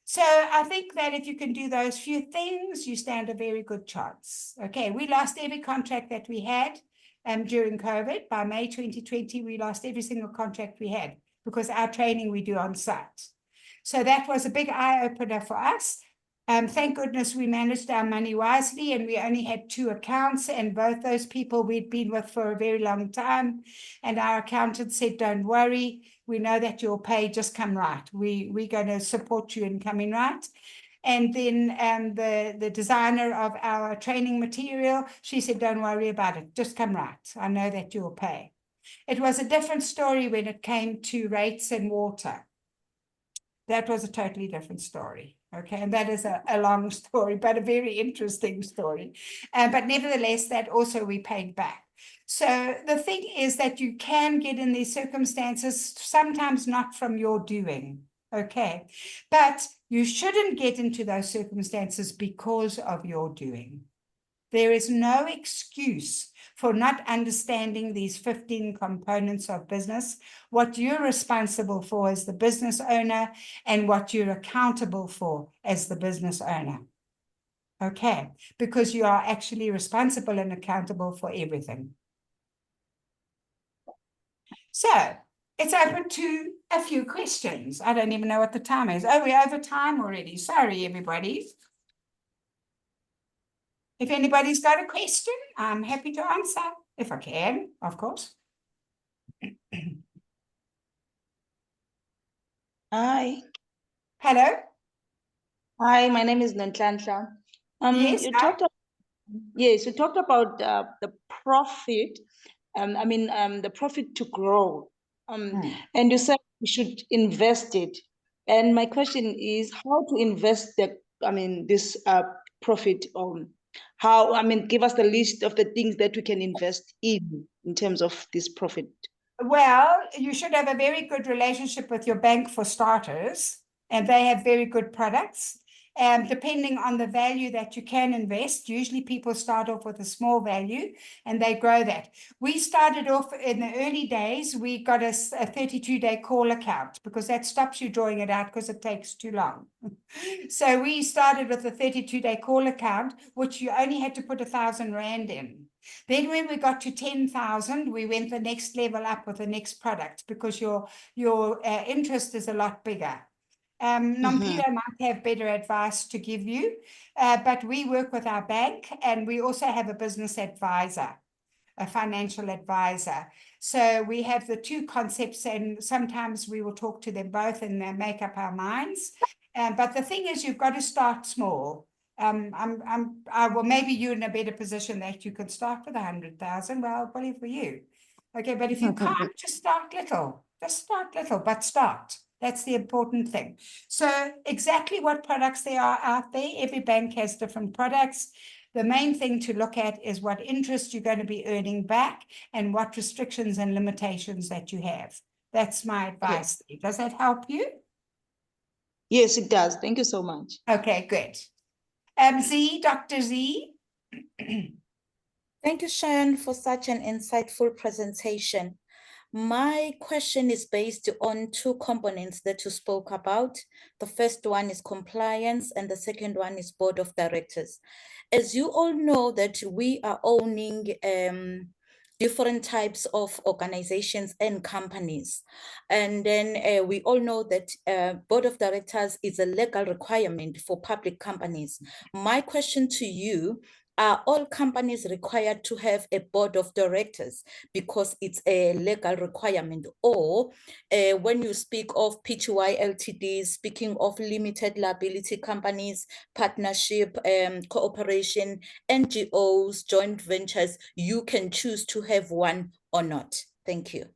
S17: So I think that if you can do those few things, you stand a very good chance. Okay, we lost every contract that we had during COVID. By May 2020, we lost every single contract we had because our training we do on site. So that was a big eye-opener for us. Thank goodness we managed our money wisely, and we only had 2 accounts, and both those people we'd been with for a very long time. And our accountant said, don't worry, we know that you'll pay, just come right. We're going to support you in coming right. And then the designer of our training material, she said, don't worry about it, just come right. I know that you'll pay. It was a different story when it came to rates and water. That was a totally different story. Okay, and that is a long story, but a very interesting story. But nevertheless, that also we paid back. So the thing is that you can get in these circumstances, sometimes not from your doing. Okay, but you shouldn't get into those circumstances because of your doing. There is no excuse for not understanding these 15 components of business, what you're responsible for as the business owner, and what you're accountable for as the business owner. Okay, because you are actually responsible and accountable for everything. So it's open to a few questions. I don't even know what the time is. Oh, we're over time already. Sorry, everybody. If anybody's got a question, I'm happy to answer, if I can, of course.
S18: Hi.
S17: Hello.
S18: Hi, my name is Nanhlanhla.
S17: Yes,
S18: you talked about the profit. The profit to grow. And you said we should invest it. And my question is how to invest this profit. Give us the list of the things that we can invest in terms of this profit.
S17: Well, you should have a very good relationship with your bank for starters, and they have very good products. Depending on the value that you can invest, usually people start off with a small value and they grow that. We started off in the early days, we got a 32-day call account because that stops you drawing it out because it takes too long. So we started with a 32-day call account, which you only had to put 1,000 Rand in. Then when we got to 10,000, we went the next level up with the next product because your interest is a lot bigger. Nompilo might have better advice to give you, but we work with our bank and we also have a business advisor, a financial advisor. So we have the 2 concepts and sometimes we will talk to them both and make up our minds. But the thing is, you've got to start small. Maybe you're in a better position that you could start with 100,000. Well, I'll believe for you. Okay, but if you can't, just start little. Just start little, but start. That's the important thing. So exactly what products there are out there. Every bank has different products. The main thing to look at is what interest you're going to be earning back and what restrictions and limitations that you have. That's my advice. Okay. Does that help you?
S18: Yes, it does. Thank you so much.
S17: Okay, good. Z, Dr. Z.
S4: Thank you, Shan, for such an insightful presentation. My question is based on 2 components that you spoke about. The first one is compliance and the second one is board of directors. As you all know that we are owning different types of organizations and companies. And then we all know that board of directors is a legal requirement for public companies. My question to you Are all companies required to have a board of directors because it's a legal requirement? Or when you speak of PTY LTDs, speaking of limited liability companies, partnership, cooperation, NGOs, joint ventures, you can choose to have one or not. Thank you.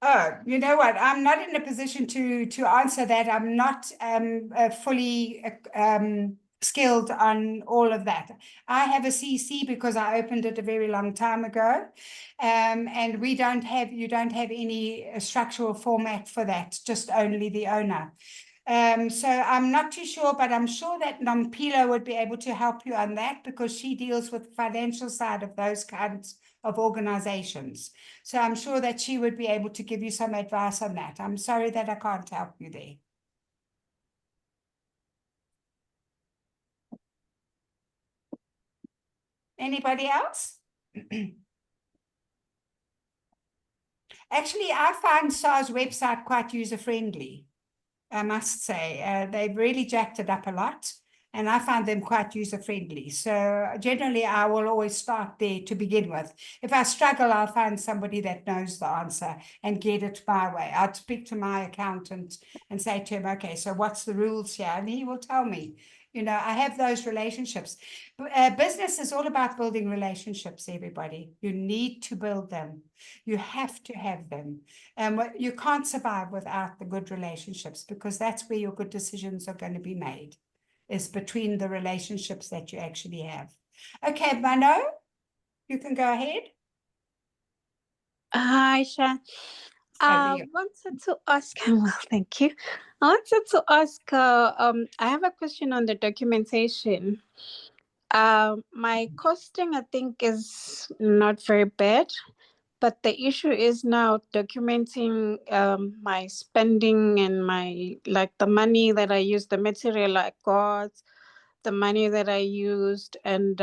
S17: Oh, you know what? I'm not in a position to answer that. I'm not fully skilled on all of that. I have a CC because I opened it a very long time ago, and you don't have any structural format for that. Just only the owner. So I'm not too sure, but I'm sure that Nompilo would be able to help you on that because she deals with the financial side of those kinds of organizations. So I'm sure that she would be able to give you some advice on that. I'm sorry that I can't help you there. Anybody else? Actually, I find SAR's website quite user-friendly, I must say. They've really jacked it up a lot, and I find them quite user-friendly. So generally, I will always start there to begin with. If I struggle, I'll find somebody that knows the answer and get it my way. I'd speak to my accountant and say to him, okay, so what's the rules here? And he will tell me. You know, I have those relationships. Business is all about building relationships, everybody. You need to build them. You have to have them. And you can't survive without the good relationships because that's where your good decisions are going to be made, is between the relationships that you actually have. Okay, Mano, you can go ahead.
S15: Hi, Shan. I wanted to ask, well, thank you. I wanted to ask, I have a question on the documentation. My costing, I think, is not very bad, but the issue is now documenting my spending and like the money that I used, the material I got, the money that I used, and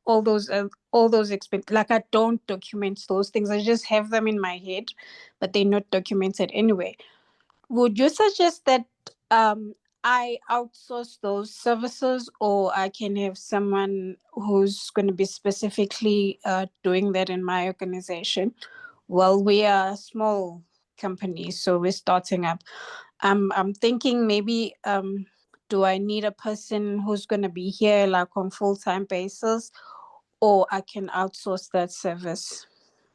S15: all those expenses. Like, I don't document those things. I just have them in my head, but they're not documented anyway. Would you suggest that I outsource those services, or I can have someone who's going to be specifically doing that in my organization? Well, we are a small company, so we're starting up. I'm thinking maybe do I need a person who's going to be here like on full-time basis, or I can outsource that service?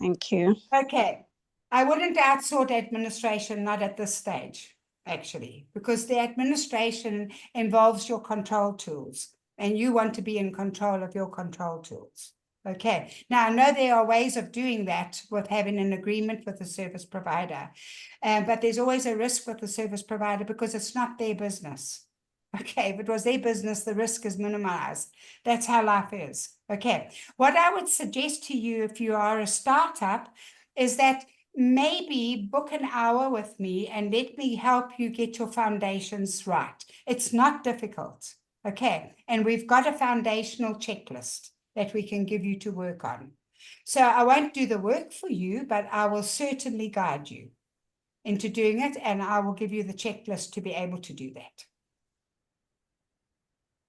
S15: Thank you.
S17: Okay. I wouldn't outsource administration, not at this stage, actually, because the administration involves your control tools, and you want to be in control of your control tools. Okay. Now, I know there are ways of doing that with having an agreement with the service provider, but there's always a risk with the service provider because it's not their business. Okay, if it was their business, the risk is minimized. That's how life is. Okay, what I would suggest to you if you are a startup is that maybe book an hour with me and let me help you get your foundations right. It's not difficult. Okay, and we've got a foundational checklist that we can give you to work on. So I won't do the work for you, but I will certainly guide you into doing it, and I will give you the checklist to be able to do that.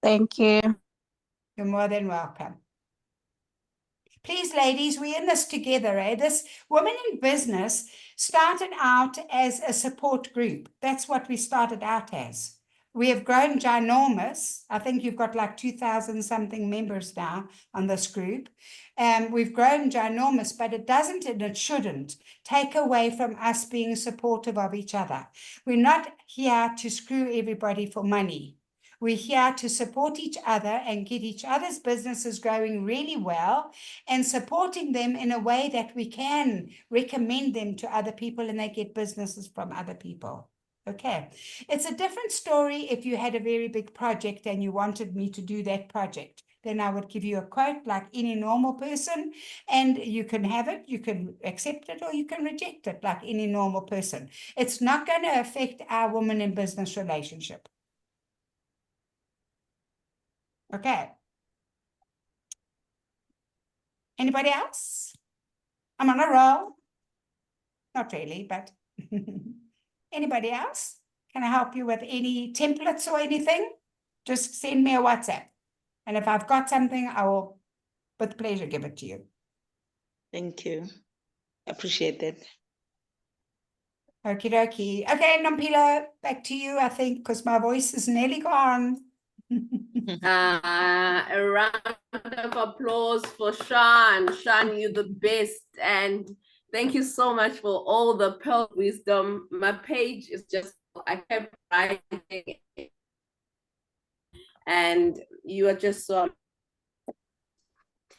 S15: Thank you.
S17: You're more than welcome. Please, ladies, we're in this together. This Women in Business started out as a support group. That's what we started out as. We have grown ginormous. I think you've got like 2,000 something members now on this group. We've grown ginormous, but it doesn't and it shouldn't take away from us being supportive of each other. We're not here to screw everybody for money. We're here to support each other and get each other's businesses growing really well and supporting them in a way that we can recommend them to other people and they get businesses from other people. Okay. It's a different story if you had a very big project and you wanted me to do that project. Then I would give you a quote like any normal person, and you can have it, you can accept it, or you can reject it like any normal person. It's not going to affect our woman in business relationship. Okay. Anybody else? I'm on a roll. Not really, but anybody else? Can I help you with any templates or anything? Just send me a WhatsApp And if I've got something, I will with pleasure give it to you.
S18: Thank you. Appreciate that.
S17: Okie dokie. Okay, Nompilo, back to you, I think, because my voice is nearly gone.
S1: A round of applause for Shan. Shan, you're the best. And thank you so much for all the pearl of wisdom. My page is just, I kept writing. And you are just so,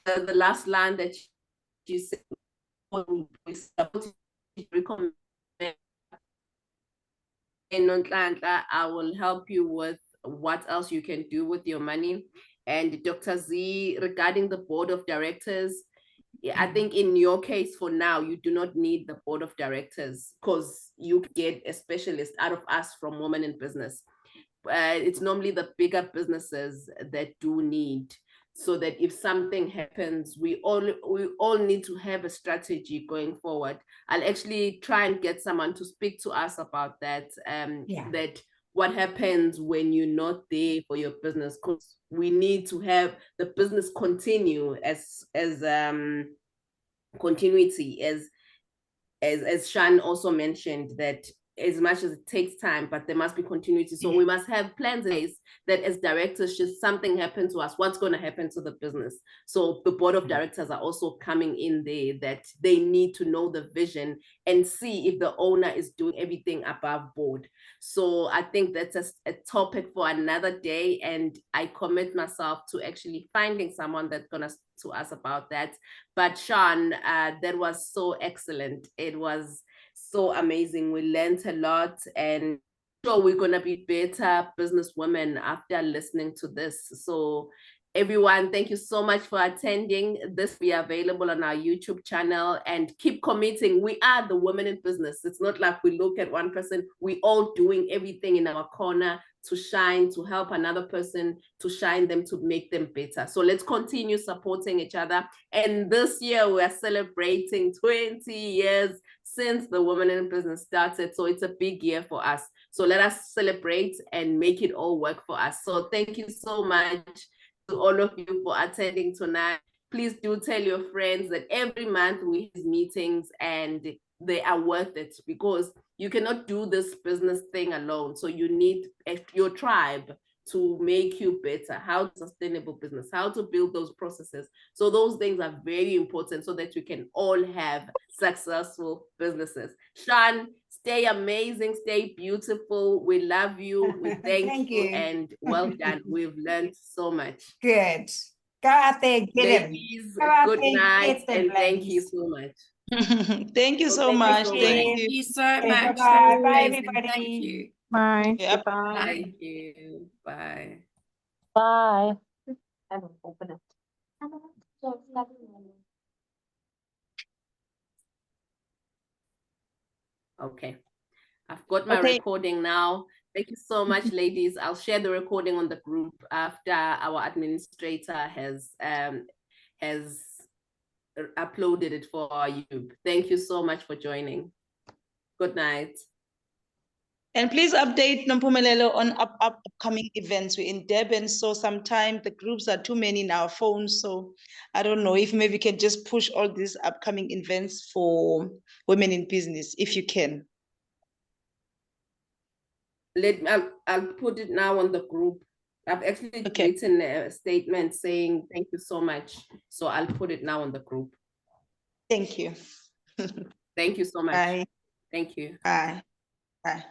S1: the last line that you said, recommend I will help you with what else you can do with your money. And Dr. Z, regarding the board of directors, I think in your case for now, you do not need the board of directors because you get a specialist out of us from Women in Business. It's normally the bigger businesses that do need, so that if something happens, we all need to have a strategy going forward. I'll actually try and get someone to speak to us about that. That what happens when you're not there for your business, because we need to have the business continue as continuity, as Shan also mentioned, that as much as it takes time, but there must be continuity. So we must have plans in place that as directors, should something happen to us, what's going to happen to the business? So the board of directors are also coming in there, that they need to know the vision and see if the owner is doing everything above board. So I think that's a topic for another day. And I commit myself to actually finding someone that's going to speak to us about that. But Shan, that was so excellent. It was so amazing. We learned a lot, and sure we're gonna be better businesswomen after listening to this. So everyone, thank you so much for attending. This will be available on our YouTube channel, and keep committing. We are the Women in Business. It's not like we look at one person. We all doing everything in our corner to shine, to help another person, to shine them, to make them better. So let's continue supporting each other. And this year we are celebrating 20 years since the Women in Business started. So it's a big year for us. So let us celebrate and make it all work for us. So thank you so much to all of you for attending tonight. Please do tell your friends that every month we have meetings, and they are worth it, because you cannot do this business thing alone. So you need your tribe to make you better, how sustainable business, how to build those processes. So those things are very important so that we can all have successful businesses. Shan, stay amazing, stay beautiful. We love you. We thank you, and well done. We've learned so much.
S17: Good. Go out there, get him.
S1: Ladies,
S17: Go out
S1: good
S17: there,
S1: night,
S17: get them,
S1: and thank you
S17: ladies.
S1: so much.
S18: Thank you so
S1: Thank you
S18: much.
S1: so
S18: Thank
S1: much.
S18: you.
S12: Thank you so
S17: Okay,
S12: much.
S17: bye-bye. Bye,
S12: Amazing.
S17: everybody.
S12: Thank you.
S16: Bye.
S18: Yep.
S16: Goodbye.
S1: Thank you. Bye.
S9: Bye.
S3: Open it.
S1: Okay. I've got my recording now. Thank you so much, ladies. I'll share the recording on the group after our administrator has uploaded it for our YouTube. Thank you so much for joining. Good night.
S18: And please update Nompumelelo on upcoming events. We're in Durban, so sometimes the groups are too many in our phones. So I don't know if maybe we can just push all these upcoming events for Women in Business, if you can.
S1: I'll put it now on the group. I've actually written a statement saying thank you so much. So I'll put it now on the group.
S18: Thank you.
S1: Thank you so much.
S18: Bye.
S1: Thank you.
S18: Bye. Bye.